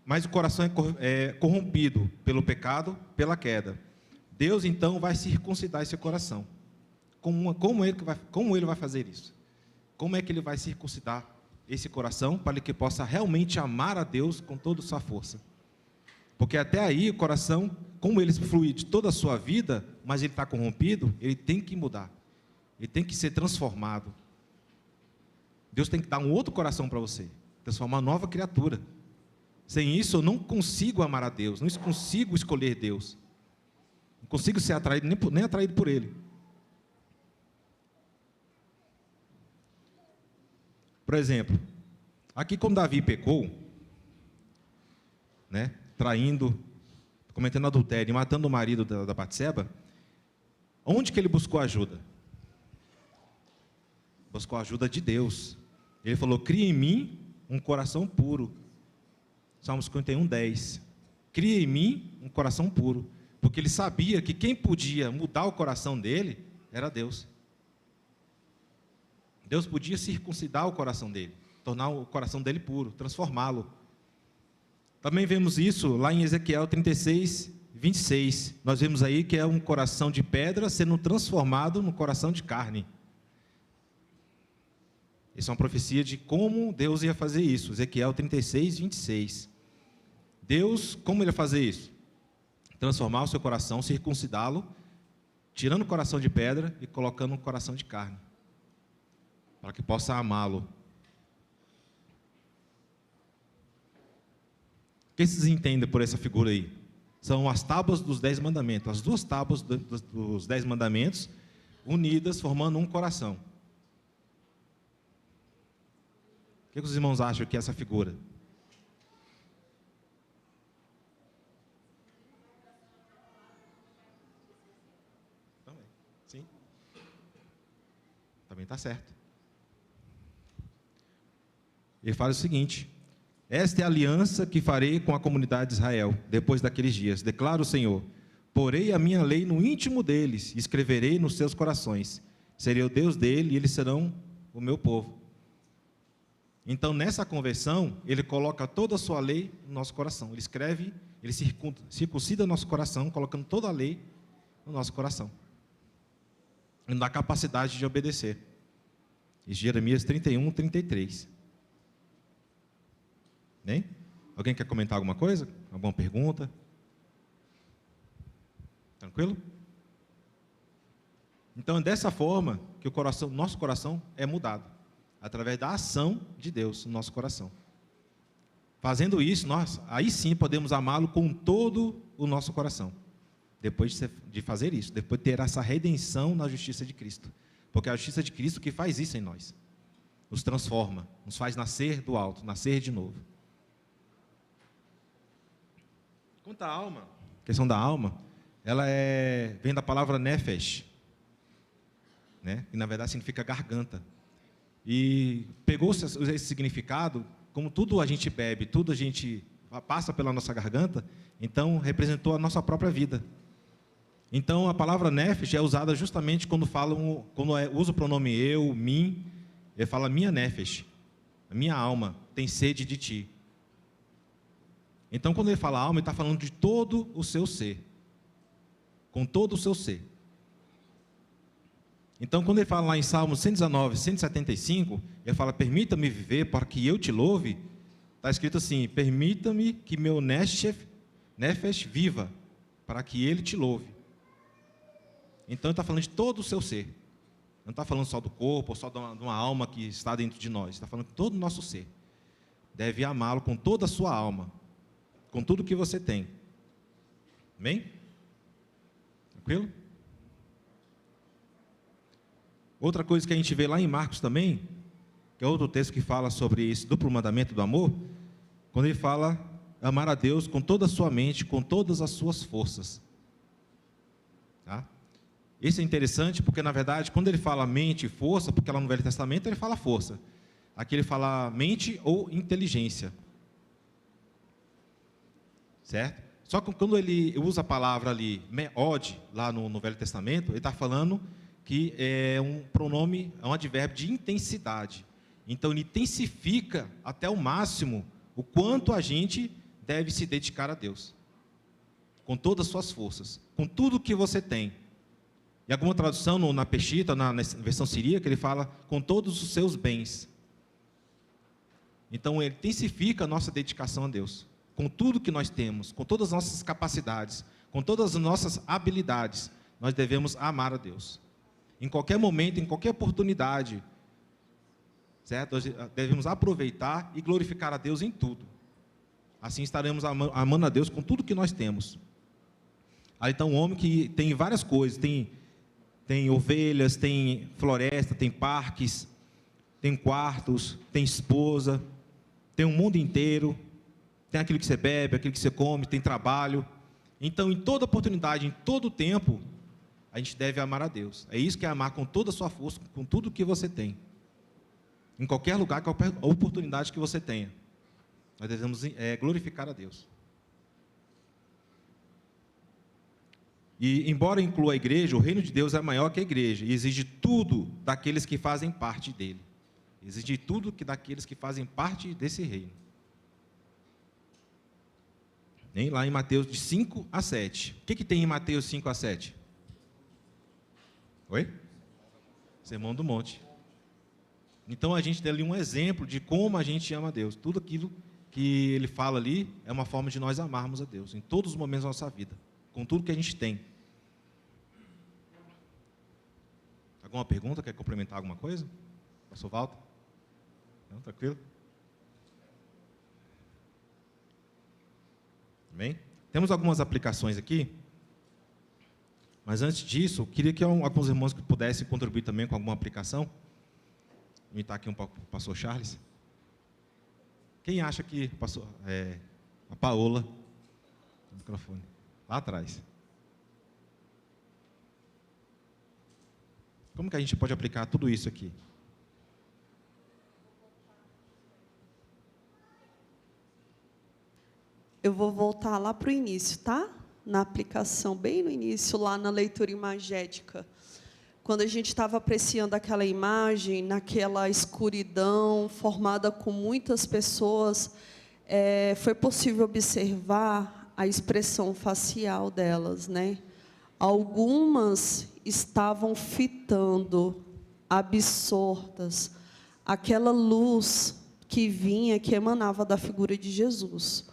mas o coração é corrompido pelo pecado, pela queda. Deus, então, vai circuncidar esse coração. Como ele vai fazer isso? Como é que ele vai circuncidar esse coração para que possa realmente amar a Deus com toda a sua força? Porque até aí o coração, como ele flui de toda a sua vida, mas ele está corrompido, ele tem que mudar. Ele tem que ser transformado. Deus tem que dar um outro coração para você, transformar uma nova criatura. Sem isso, eu não consigo amar a Deus, não consigo escolher Deus. Não consigo ser atraído, nem atraído por Ele. Por exemplo, aqui como Davi pecou, né, traindo, cometendo adultério e matando o marido da Batseba, onde que ele buscou ajuda? Buscou a ajuda de Deus. Ele falou: cria em mim um coração puro. Salmos 51:10. Cria em mim um coração puro. Porque ele sabia que quem podia mudar o coração dele era Deus. Deus podia circuncidar o coração dele, tornar o coração dele puro, transformá-lo. Também vemos isso lá em Ezequiel 36:26. Nós vemos aí que é um coração de pedra sendo transformado num coração de carne. Isso é uma profecia de como Deus ia fazer isso. Ezequiel 36:26. Deus, como ele ia fazer isso? Transformar o seu coração, circuncidá-lo, tirando o coração de pedra e colocando um coração de carne, para que possa amá-lo. O que vocês entendem por essa figura aí? São as tábuas dos 10 mandamentos, as duas tábuas dos 10 mandamentos, unidas, formando um coração. O que os irmãos acham que é essa figura? Também, sim. Também está certo. Ele fala o seguinte: esta é a aliança que farei com a comunidade de Israel, depois daqueles dias, declara o Senhor. Porei a minha lei no íntimo deles, e escreverei nos seus corações. Serei o Deus dele, e eles serão o meu povo. Então, nessa conversão, ele coloca toda a sua lei no nosso coração. Ele escreve, ele circuncida nosso coração, colocando toda a lei no nosso coração. E nos dá capacidade de obedecer. E Jeremias 31:33. Bem? Alguém quer comentar alguma coisa? Alguma pergunta? Tranquilo? Então, é dessa forma que nosso coração é mudado. Através da ação de Deus no nosso coração. Fazendo isso, nós aí sim podemos amá-lo com todo o nosso coração. Depois de fazer isso, depois de ter essa redenção na justiça de Cristo. Porque é a justiça de Cristo que faz isso em nós. Nos transforma, nos faz nascer do alto, nascer de novo. Quanto à alma, a questão da alma, ela vem da palavra nefesh, né? Que na verdade significa garganta. E pegou esse significado, como tudo a gente bebe, tudo a gente passa pela nossa garganta, então representou a nossa própria vida. Então a palavra nefesh é usada justamente quando usa o pronome eu, mim, ele fala minha nefesh, a minha alma tem sede de ti. Então quando ele fala alma, ele está falando de todo o seu ser, com todo o seu ser. Então, quando ele fala lá em Salmos 119, 175, ele fala: permita-me viver para que eu te louve. Está escrito assim: permita-me que meu nefesh viva, para que ele te louve. Então, ele está falando de todo o seu ser. Não está falando só do corpo, ou só de uma alma que está dentro de nós. Está falando de todo o nosso ser. Deve amá-lo com toda a sua alma, com tudo que você tem. Amém? Tranquilo? Outra coisa que a gente vê lá em Marcos também, que é outro texto que fala sobre esse duplo mandamento do amor, quando ele fala amar a Deus com toda a sua mente, com todas as suas forças. Tá? Isso é interessante porque, na verdade, quando ele fala mente e força, porque lá no Velho Testamento ele fala força. Aqui ele fala mente ou inteligência. Certo? Só que quando ele usa a palavra ali, meod, lá no Velho Testamento, ele está falando que é um pronome, é um advérbio de intensidade. Então, ele intensifica até o máximo o quanto a gente deve se dedicar a Deus. Com todas as suas forças, com tudo que você tem. E alguma tradução na Peshita, na versão siríaca, ele fala com todos os seus bens. Então, ele intensifica a nossa dedicação a Deus. Com tudo que nós temos, com todas as nossas capacidades, com todas as nossas habilidades, nós devemos amar a Deus. Em qualquer momento, em qualquer oportunidade, certo? Nós devemos aproveitar e glorificar a Deus em tudo. Assim estaremos amando a Deus com tudo que nós temos. Aí está um homem que tem várias coisas, tem ovelhas, tem floresta, tem parques, tem quartos, tem esposa, tem um mundo inteiro, tem aquilo que você bebe, aquilo que você come, tem trabalho. Então, em toda oportunidade, em todo tempo, a gente deve amar a Deus. É isso que é amar com toda a sua força, com tudo que você tem. Em qualquer lugar, qualquer oportunidade que você tenha. Nós devemos glorificar a Deus. E, embora inclua a igreja, o reino de Deus é maior que a igreja e exige tudo daqueles que fazem parte dele. Exige tudo daqueles que fazem parte desse reino. Nem lá em Mateus de 5 a 7. O que tem em Mateus 5 a 7? Oi? Sermão do Monte. Então a gente tem ali um exemplo de como a gente ama a Deus. Tudo aquilo que ele fala ali é uma forma de nós amarmos a Deus, em todos os momentos da nossa vida, com tudo que a gente tem. Alguma pergunta? Quer complementar alguma coisa? Pastor Walter? Não, tranquilo? Bem? Temos algumas aplicações aqui, mas antes disso, eu queria que alguns irmãos que pudessem contribuir também com alguma aplicação. Vou imitar aqui um pouco o pastor Charles. Quem acha que a Paola, o microfone, lá atrás. Como que a gente pode aplicar tudo isso aqui? Eu vou voltar lá para o início, tá? Na aplicação, bem no início, lá na leitura imagética. Quando a gente estava apreciando aquela imagem, naquela escuridão formada com muitas pessoas, foi possível observar a expressão facial delas, né? Algumas estavam fitando, absortas, aquela luz que vinha, que emanava da figura de Jesus.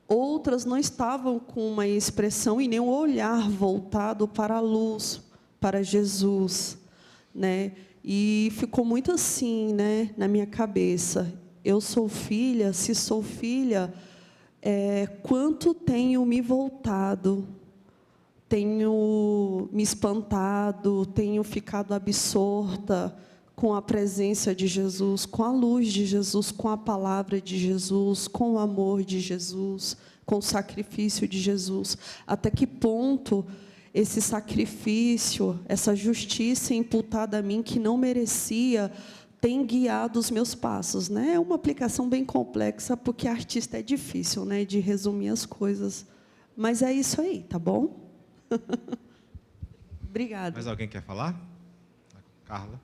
Outras não estavam com uma expressão e nem um olhar voltado para a luz, para Jesus, né? E ficou muito assim, né, na minha cabeça. Eu sou filha, se sou filha, quanto tenho me voltado, tenho me espantado, tenho ficado absorta com a presença de Jesus, com a luz de Jesus, com a palavra de Jesus, com o amor de Jesus, com o sacrifício de Jesus. Até que ponto esse sacrifício, essa justiça imputada a mim, que não merecia, tem guiado os meus passos, né? É uma aplicação bem complexa, porque artista é difícil, né, de resumir as coisas. Mas é isso aí, tá bom? Obrigada. Mais alguém quer falar? Carla.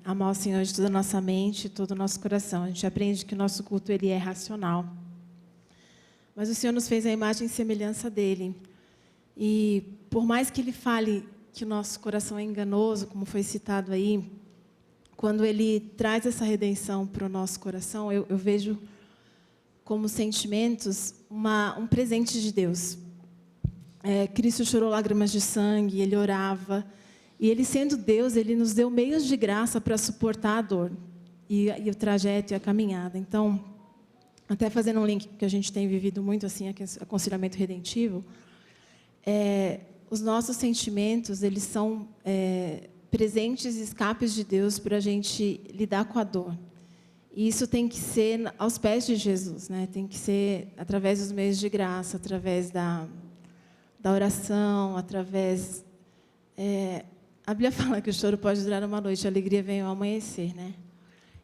Amar o Senhor de toda a nossa mente, todo o nosso coração. A gente aprende que o nosso culto ele é racional. Mas o Senhor nos fez a imagem e semelhança dele. E por mais que ele fale que o nosso coração é enganoso, como foi citado aí, quando ele traz essa redenção para o nosso coração, eu vejo como sentimentos um presente de Deus. Cristo chorou lágrimas de sangue, ele orava. E ele, sendo Deus, ele nos deu meios de graça para suportar a dor e o trajeto e a caminhada. Então, até fazendo um link que a gente tem vivido muito assim, aconselhamento redentivo, os nossos sentimentos, eles são presentes e escapes de Deus para a gente lidar com a dor. E isso tem que ser aos pés de Jesus, né? Tem que ser através dos meios de graça, através da oração, através... A Bíblia fala que o choro pode durar uma noite, a alegria vem ao amanhecer, né?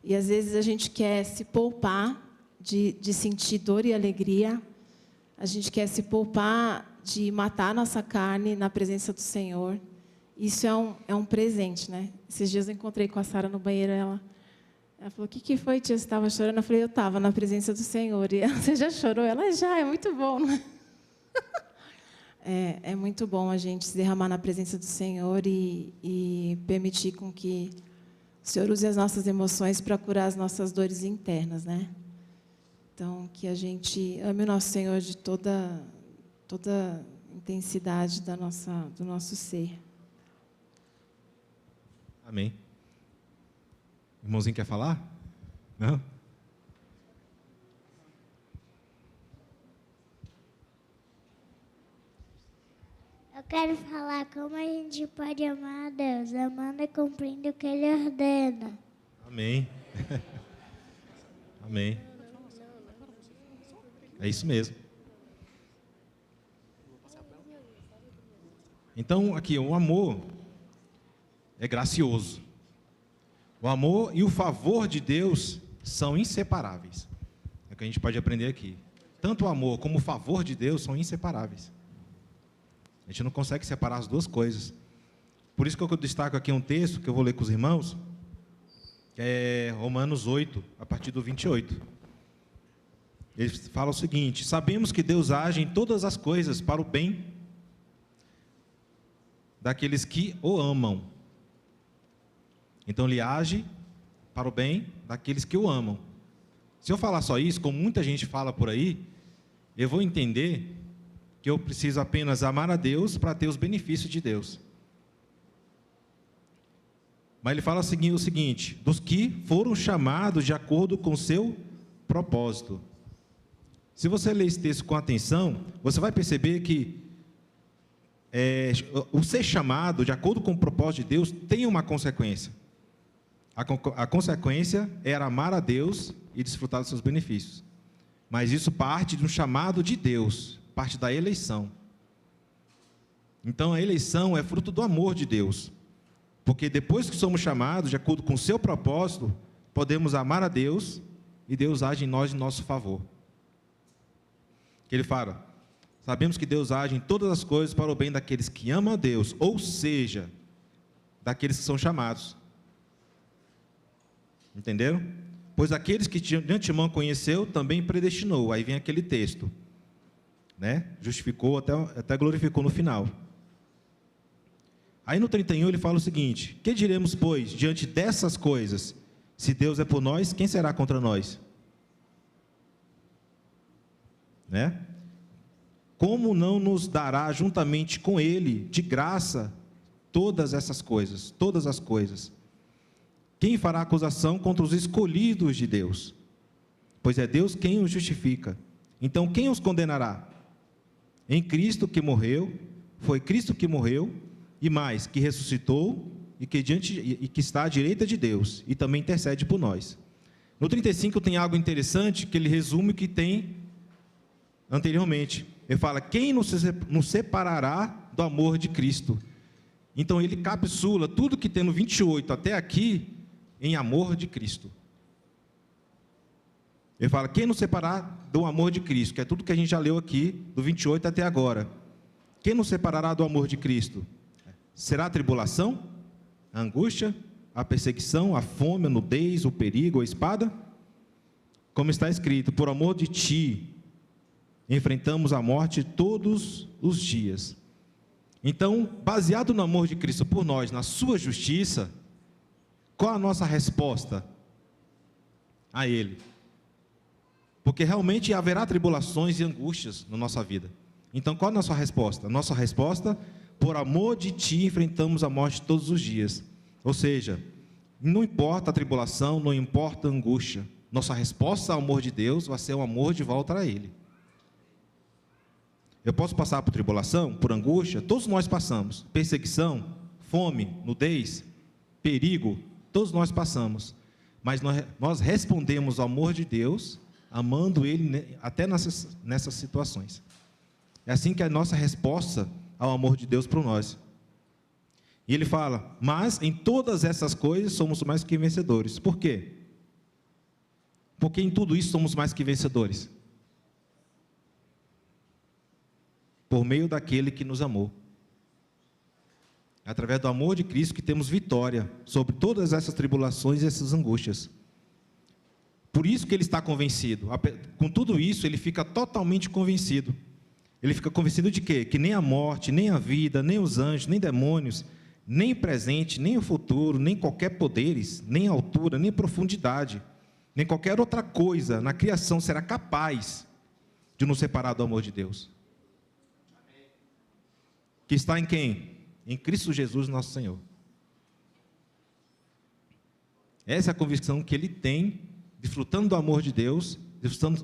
E às vezes a gente quer se poupar de sentir dor e alegria, a gente quer se poupar de matar a nossa carne na presença do Senhor. Isso é um presente, né? Esses dias eu encontrei com a Sara no banheiro, ela falou: o que foi, tia? Você estava chorando? Eu falei: eu estava na presença do Senhor. E ela: você já chorou? Ela: já, é muito bom, né? É muito bom a gente se derramar na presença do Senhor e permitir com que o Senhor use as nossas emoções para curar as nossas dores internas, né? Então, que a gente ame o nosso Senhor de toda intensidade do nosso ser. Amém. O irmãozinho quer falar? Não? Eu quero falar como a gente pode amar a Deus, amando e cumprindo o que Ele ordena. Amém. Amém. É isso mesmo. Então, aqui, o amor é gracioso. O amor e o favor de Deus são inseparáveis. É o que a gente pode aprender aqui. Tanto o amor como o favor de Deus são inseparáveis. A gente não consegue separar as duas coisas. Por isso que eu destaco aqui um texto que eu vou ler com os irmãos, que é Romanos 8, a partir do 28. Ele fala o seguinte: sabemos que Deus age em todas as coisas para o bem daqueles que o amam. Então ele age para o bem daqueles que o amam. Se eu falar só isso, como muita gente fala por aí, eu vou entender que eu preciso apenas amar a Deus para ter os benefícios de Deus. Mas ele fala o seguinte: dos que foram chamados de acordo com o seu propósito. Se você ler esse texto com atenção, você vai perceber que o ser chamado de acordo com o propósito de Deus tem uma consequência. A consequência era amar a Deus e desfrutar dos seus benefícios. Mas isso parte de um chamado de Deus, parte da eleição. Então a eleição é fruto do amor de Deus. Porque depois que somos chamados de acordo com o seu propósito, podemos amar a Deus e Deus age em nós em nosso favor. Ele fala: sabemos que Deus age em todas as coisas para o bem daqueles que amam a Deus, ou seja, daqueles que são chamados. Entenderam? Pois aqueles que de antemão conheceu, também predestinou. Aí vem aquele texto, né? Justificou, até glorificou no final. Aí no 31 ele fala o seguinte: que diremos, pois, diante dessas coisas? Se Deus é por nós, quem será contra nós? Né? Como não nos dará juntamente com Ele, de graça, todas essas coisas, todas as coisas? Quem fará acusação contra os escolhidos de Deus? Pois é Deus quem os justifica. Então quem os condenará? Em Cristo que morreu, foi Cristo que morreu, e mais, que ressuscitou, e que está à direita de Deus, e também intercede por nós. No 35 tem algo interessante, que ele resume o que tem anteriormente. Ele fala: quem nos separará do amor de Cristo? Então ele capsula tudo que tem no 28 até aqui em amor de Cristo. Ele fala: quem nos separará do amor de Cristo? Que é tudo que a gente já leu aqui, do 28 até agora. Quem nos separará do amor de Cristo? Será a tribulação, a angústia, a perseguição, a fome, a nudez, o perigo, a espada? Como está escrito: por amor de ti enfrentamos a morte todos os dias. Então, baseado no amor de Cristo por nós, na sua justiça, qual a nossa resposta a Ele? Porque realmente haverá tribulações e angústias na nossa vida. Então, qual a nossa resposta? Nossa resposta: por amor de ti enfrentamos a morte todos os dias. Ou seja, não importa a tribulação, não importa a angústia, nossa resposta ao amor de Deus vai ser um amor de volta a Ele. Eu posso passar por tribulação, por angústia, todos nós passamos. Perseguição, fome, nudez, perigo, todos nós passamos. Mas nós respondemos ao amor de Deus, amando Ele até nessas situações. É assim que é a nossa resposta ao amor de Deus por nós. E ele fala: mas em todas essas coisas somos mais que vencedores. Por quê? Porque em tudo isso somos mais que vencedores. Por meio daquele que nos amou. É através do amor de Cristo que temos vitória sobre todas essas tribulações e essas angústias. Por isso que ele está convencido. Com tudo isso, ele fica totalmente convencido. Ele fica convencido de quê? Que nem a morte, nem a vida, nem os anjos, nem demônios, nem o presente, nem o futuro, nem qualquer poderes, nem altura, nem profundidade, nem qualquer outra coisa na criação será capaz de nos separar do amor de Deus. que está em quem? Em Cristo Jesus, nosso Senhor. Essa é a convicção que ele tem, desfrutando do amor de Deus,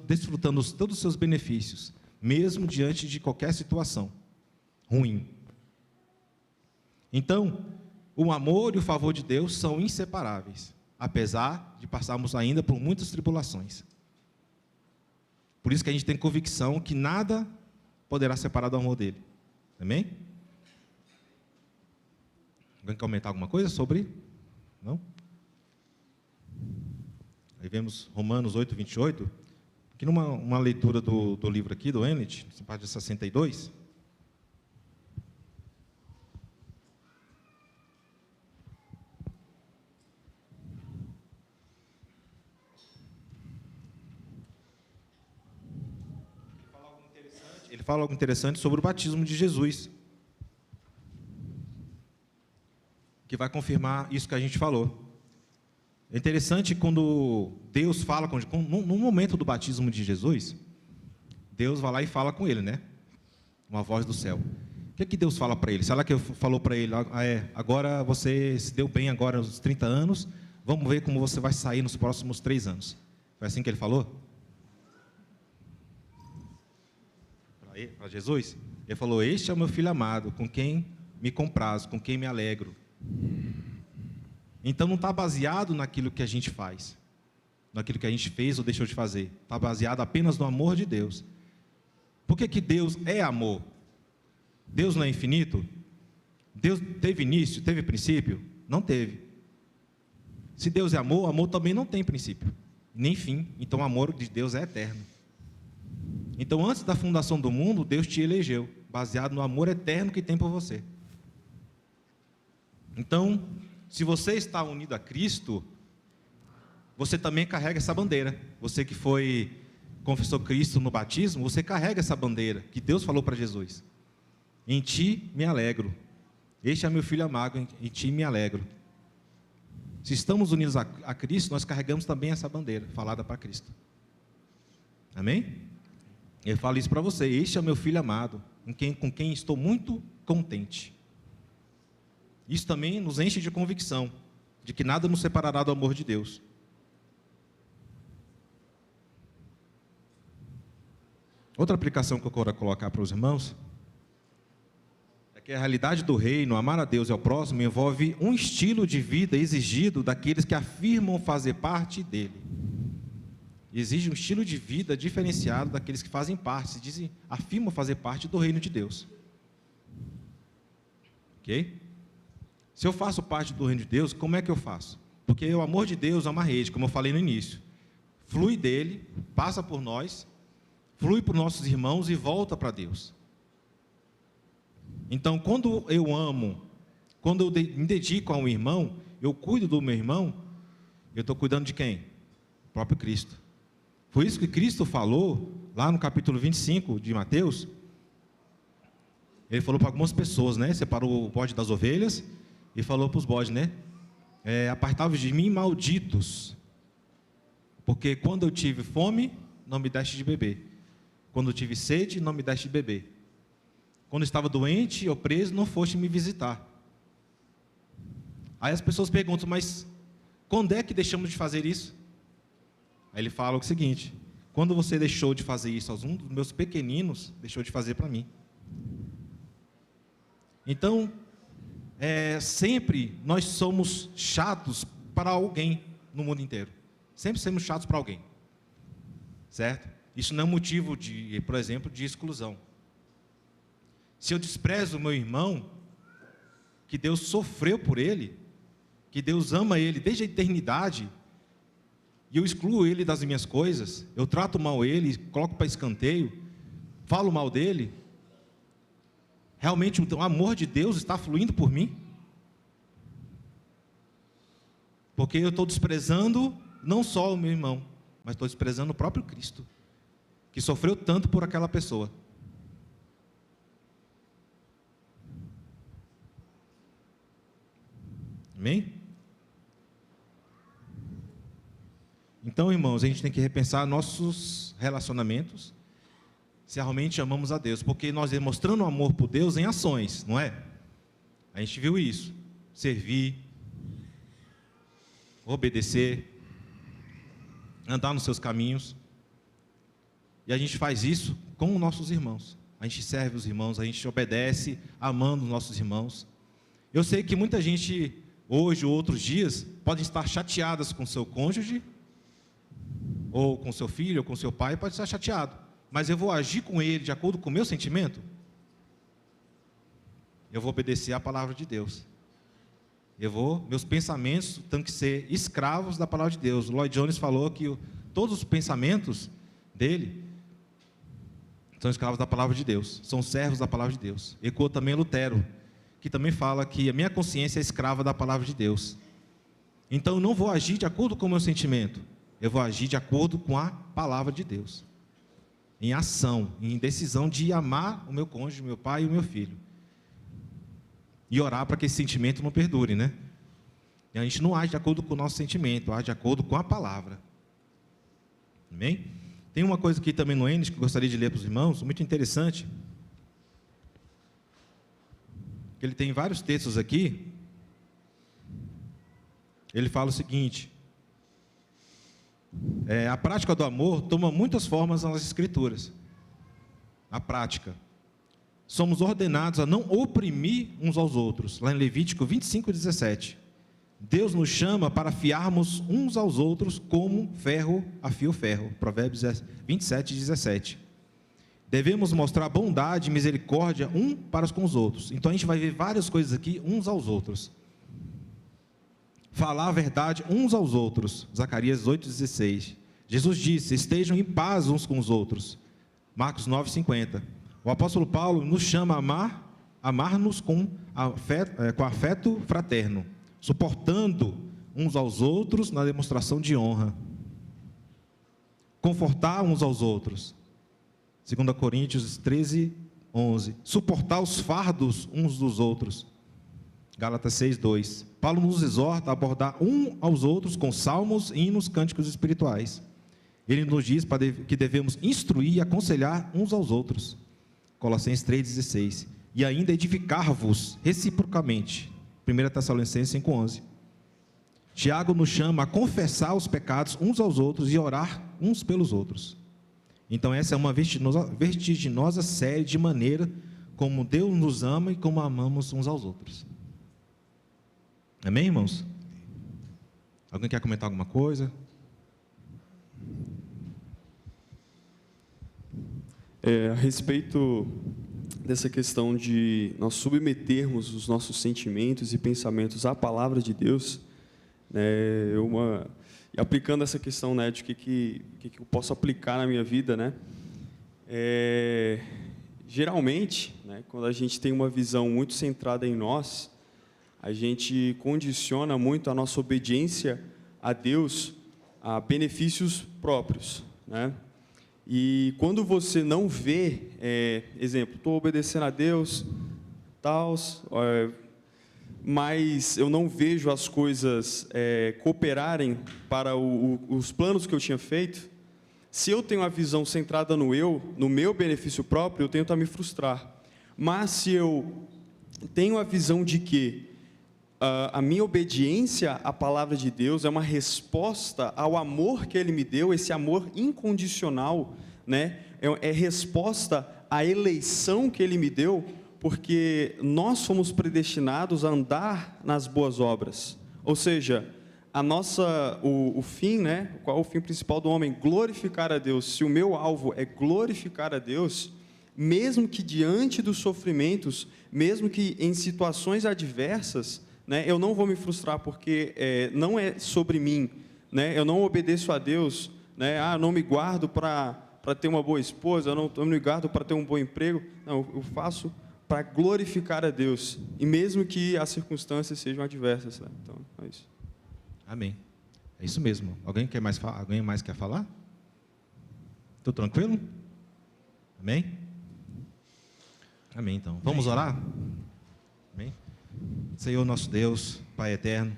desfrutando todos os seus benefícios, mesmo diante de qualquer situação ruim. Então, o amor e o favor de Deus são inseparáveis, apesar de passarmos ainda por muitas tribulações. Por isso que a gente tem convicção que nada poderá separar do amor dele. Amém? Alguém quer comentar alguma coisa sobre? Não? Aí vemos Romanos 8, 28. Aqui numa leitura do livro aqui, do Ennett, página 62. Ele fala algo interessante sobre o batismo de Jesus, que vai confirmar isso que a gente falou. É interessante quando Deus fala, no momento do batismo de Jesus, Deus vai lá e fala com ele, né? Uma voz do céu. O que Deus fala para ele? Será que falou para ele, agora você se deu bem agora aos 30 anos, vamos ver como você vai sair nos próximos 3 anos. Foi assim que ele falou? Para Jesus? Ele falou, este é o meu filho amado, com quem me comprazo, com quem me alegro. Então não está baseado naquilo que a gente faz, naquilo que a gente fez ou deixou de fazer. Está baseado apenas no amor de Deus. Por que Deus é amor? Deus não é infinito? Deus teve início, teve princípio? Não teve. Se Deus é amor, amor também não tem princípio, nem fim. Então o amor de Deus é eterno. Então antes da fundação do mundo, Deus te elegeu, baseado no amor eterno que tem por você. Então, se você está unido a Cristo, você também carrega essa bandeira. Você que confessou Cristo no batismo, você carrega essa bandeira que Deus falou para Jesus. Em ti me alegro. Este é meu filho amado, em ti me alegro. Se estamos unidos a Cristo, nós carregamos também essa bandeira falada para Cristo. Amém? Eu falo isso para você. Este é meu filho amado, com quem estou muito contente. Isso também nos enche de convicção de que nada nos separará do amor de Deus. Outra aplicação que eu quero colocar para os irmãos é que a realidade do reino, amar a Deus e ao próximo, envolve um estilo de vida exigido daqueles que afirmam fazer parte dele. Exige um estilo de vida diferenciado daqueles que fazem parte, afirmam fazer parte do reino de Deus. Ok? Se eu faço parte do reino de Deus, como é que eu faço? Porque o amor de Deus é uma rede, como eu falei no início. Flui dele, passa por nós, flui para os nossos irmãos e volta para Deus. Então, quando eu amo, quando eu me dedico a um irmão, eu cuido do meu irmão, eu estou cuidando de quem? O próprio Cristo. Foi isso que Cristo falou, lá no capítulo 25 de Mateus. Ele falou para algumas pessoas, né? Separou o bode das ovelhas e falou para os bodes, né? Apartai-vos de mim, malditos, porque quando eu tive fome, não me deste de beber. Quando eu tive sede, não me deste de beber. Quando eu estava doente ou preso, não foste me visitar. Aí as pessoas perguntam, mas quando é que deixamos de fazer isso? Aí ele fala o seguinte, quando você deixou de fazer isso aos um dos meus pequeninos, deixou de fazer para mim. Então, sempre nós somos chatos para alguém no mundo inteiro. Sempre somos chatos para alguém. Certo? Isso não é motivo, por exemplo, de exclusão. Se eu desprezo o meu irmão, que Deus sofreu por ele, que Deus ama ele desde a eternidade, e eu excluo ele das minhas coisas, eu trato mal ele, coloco para escanteio, falo mal dele, realmente o amor de Deus está fluindo por mim? Porque eu estou desprezando não só o meu irmão, mas estou desprezando o próprio Cristo, que sofreu tanto por aquela pessoa. Amém? Então, irmãos, a gente tem que repensar nossos relacionamentos se realmente amamos a Deus, porque nós demonstrando o amor por Deus em ações, não é? A gente viu isso, servir, obedecer, andar nos seus caminhos, e a gente faz isso com os nossos irmãos, a gente serve os irmãos, a gente obedece, amando os nossos irmãos. Eu sei que muita gente, hoje ou outros dias, pode estar chateadas com seu cônjuge, ou com seu filho, ou com seu pai, pode estar chateado, mas eu vou agir com ele de acordo com o meu sentimento? Eu vou obedecer à palavra de Deus. Meus pensamentos têm que ser escravos da palavra de Deus. Lloyd Jones falou que todos os pensamentos dele são escravos da palavra de Deus, são servos da palavra de Deus. Ecoou também Lutero, que também fala que a minha consciência é escrava da palavra de Deus. Então eu não vou agir de acordo com o meu sentimento, eu vou agir de acordo com a palavra de Deus, em ação, em decisão de amar o meu cônjuge, o meu pai e o meu filho, e orar para que esse sentimento não perdure, né? E a gente não age de acordo com o nosso sentimento, age de acordo com a palavra. Amém? Tem uma coisa aqui também no Enes que eu gostaria de ler para os irmãos, muito interessante, que ele tem vários textos aqui. Ele fala o seguinte: a prática do amor toma muitas formas nas Escrituras. A prática. Somos ordenados a não oprimir uns aos outros, lá em Levítico 25:17. Deus nos chama para afiarmos uns aos outros como ferro afia o ferro. Provérbios 27:17. Devemos mostrar bondade e misericórdia um para com os outros. Então a gente vai ver várias coisas aqui, uns aos outros. Falar a verdade uns aos outros. Zacarias 8:16. Jesus disse: estejam em paz uns com os outros. Marcos 9:50. O apóstolo Paulo nos chama a amar-nos com afeto fraterno, suportando uns aos outros na demonstração de honra. Confortar uns aos outros. 2 Coríntios 13:11. Suportar os fardos uns dos outros. Gálatas 6:2. Paulo nos exorta a abordar um aos outros com salmos, hinos, cânticos espirituais. Ele nos diz que devemos instruir e aconselhar uns aos outros. Colossenses 3:16. E ainda edificar-vos reciprocamente. 1 Tessalonicenses 5:11. Tiago nos chama a confessar os pecados uns aos outros e orar uns pelos outros. Então essa é uma vertiginosa série de maneira como Deus nos ama e como amamos uns aos outros. Amém, irmãos? Alguém quer comentar alguma coisa? A respeito dessa questão de nós submetermos os nossos sentimentos e pensamentos à palavra de Deus, né, aplicando essa questão, né, de que eu posso aplicar na minha vida, né, geralmente, né, quando a gente tem uma visão muito centrada em nós, a gente condiciona muito a nossa obediência a Deus a benefícios próprios, né? E quando você não vê, exemplo, estou obedecendo a Deus, mas eu não vejo as coisas cooperarem para os planos que eu tinha feito, se eu tenho a visão centrada no meu benefício próprio, eu tento a me frustrar. Mas se eu tenho a visão de que a minha obediência à palavra de Deus é uma resposta ao amor que Ele me deu, esse amor incondicional, né? É resposta à eleição que Ele me deu, porque nós fomos predestinados a andar nas boas obras. Ou seja, o fim, né? Qual é o fim principal do homem? Glorificar a Deus. Se o meu alvo é glorificar a Deus, mesmo que diante dos sofrimentos, mesmo que em situações adversas, né, eu não vou me frustrar porque não é sobre mim, né, eu não obedeço a Deus, né, não me guardo para ter uma boa esposa, eu não me guardo para ter um bom emprego, não, eu faço para glorificar a Deus, e mesmo que as circunstâncias sejam adversas. Né? Então, é isso. Amém. É isso mesmo. Alguém mais quer falar? Estou tranquilo? Amém? Amém, então. Vamos orar? Amém? Senhor nosso Deus, Pai eterno,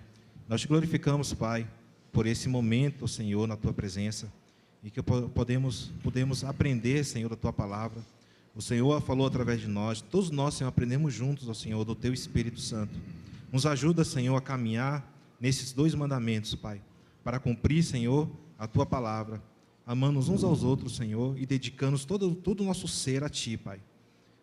nós te glorificamos, Pai, por esse momento, Senhor, na Tua presença. e que podemos aprender, Senhor, da Tua palavra. O Senhor falou através de nós, todos nós, Senhor, aprendemos juntos, ó Senhor, do Teu Espírito Santo. Nos ajuda, Senhor, a caminhar nesses 2 mandamentos, Pai, para cumprir, Senhor, a Tua palavra, amando uns aos outros, Senhor, e dedicando todo o nosso ser a Ti, Pai.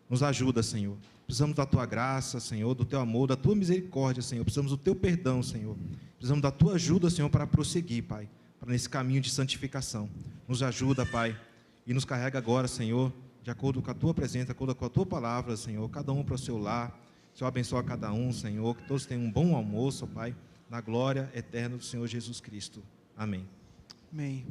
Nos ajuda, Senhor. Precisamos da Tua graça, Senhor, do Teu amor, da Tua misericórdia, Senhor. Precisamos do Teu perdão, Senhor. Precisamos da Tua ajuda, Senhor, para prosseguir, Pai, para nesse caminho de santificação. Nos ajuda, Pai, e nos carrega agora, Senhor, de acordo com a Tua presença, de acordo com a Tua palavra, Senhor, cada um para o seu lar. Senhor, abençoa cada um, Senhor, que todos tenham um bom almoço, Pai, na glória eterna do Senhor Jesus Cristo. Amém. Amém.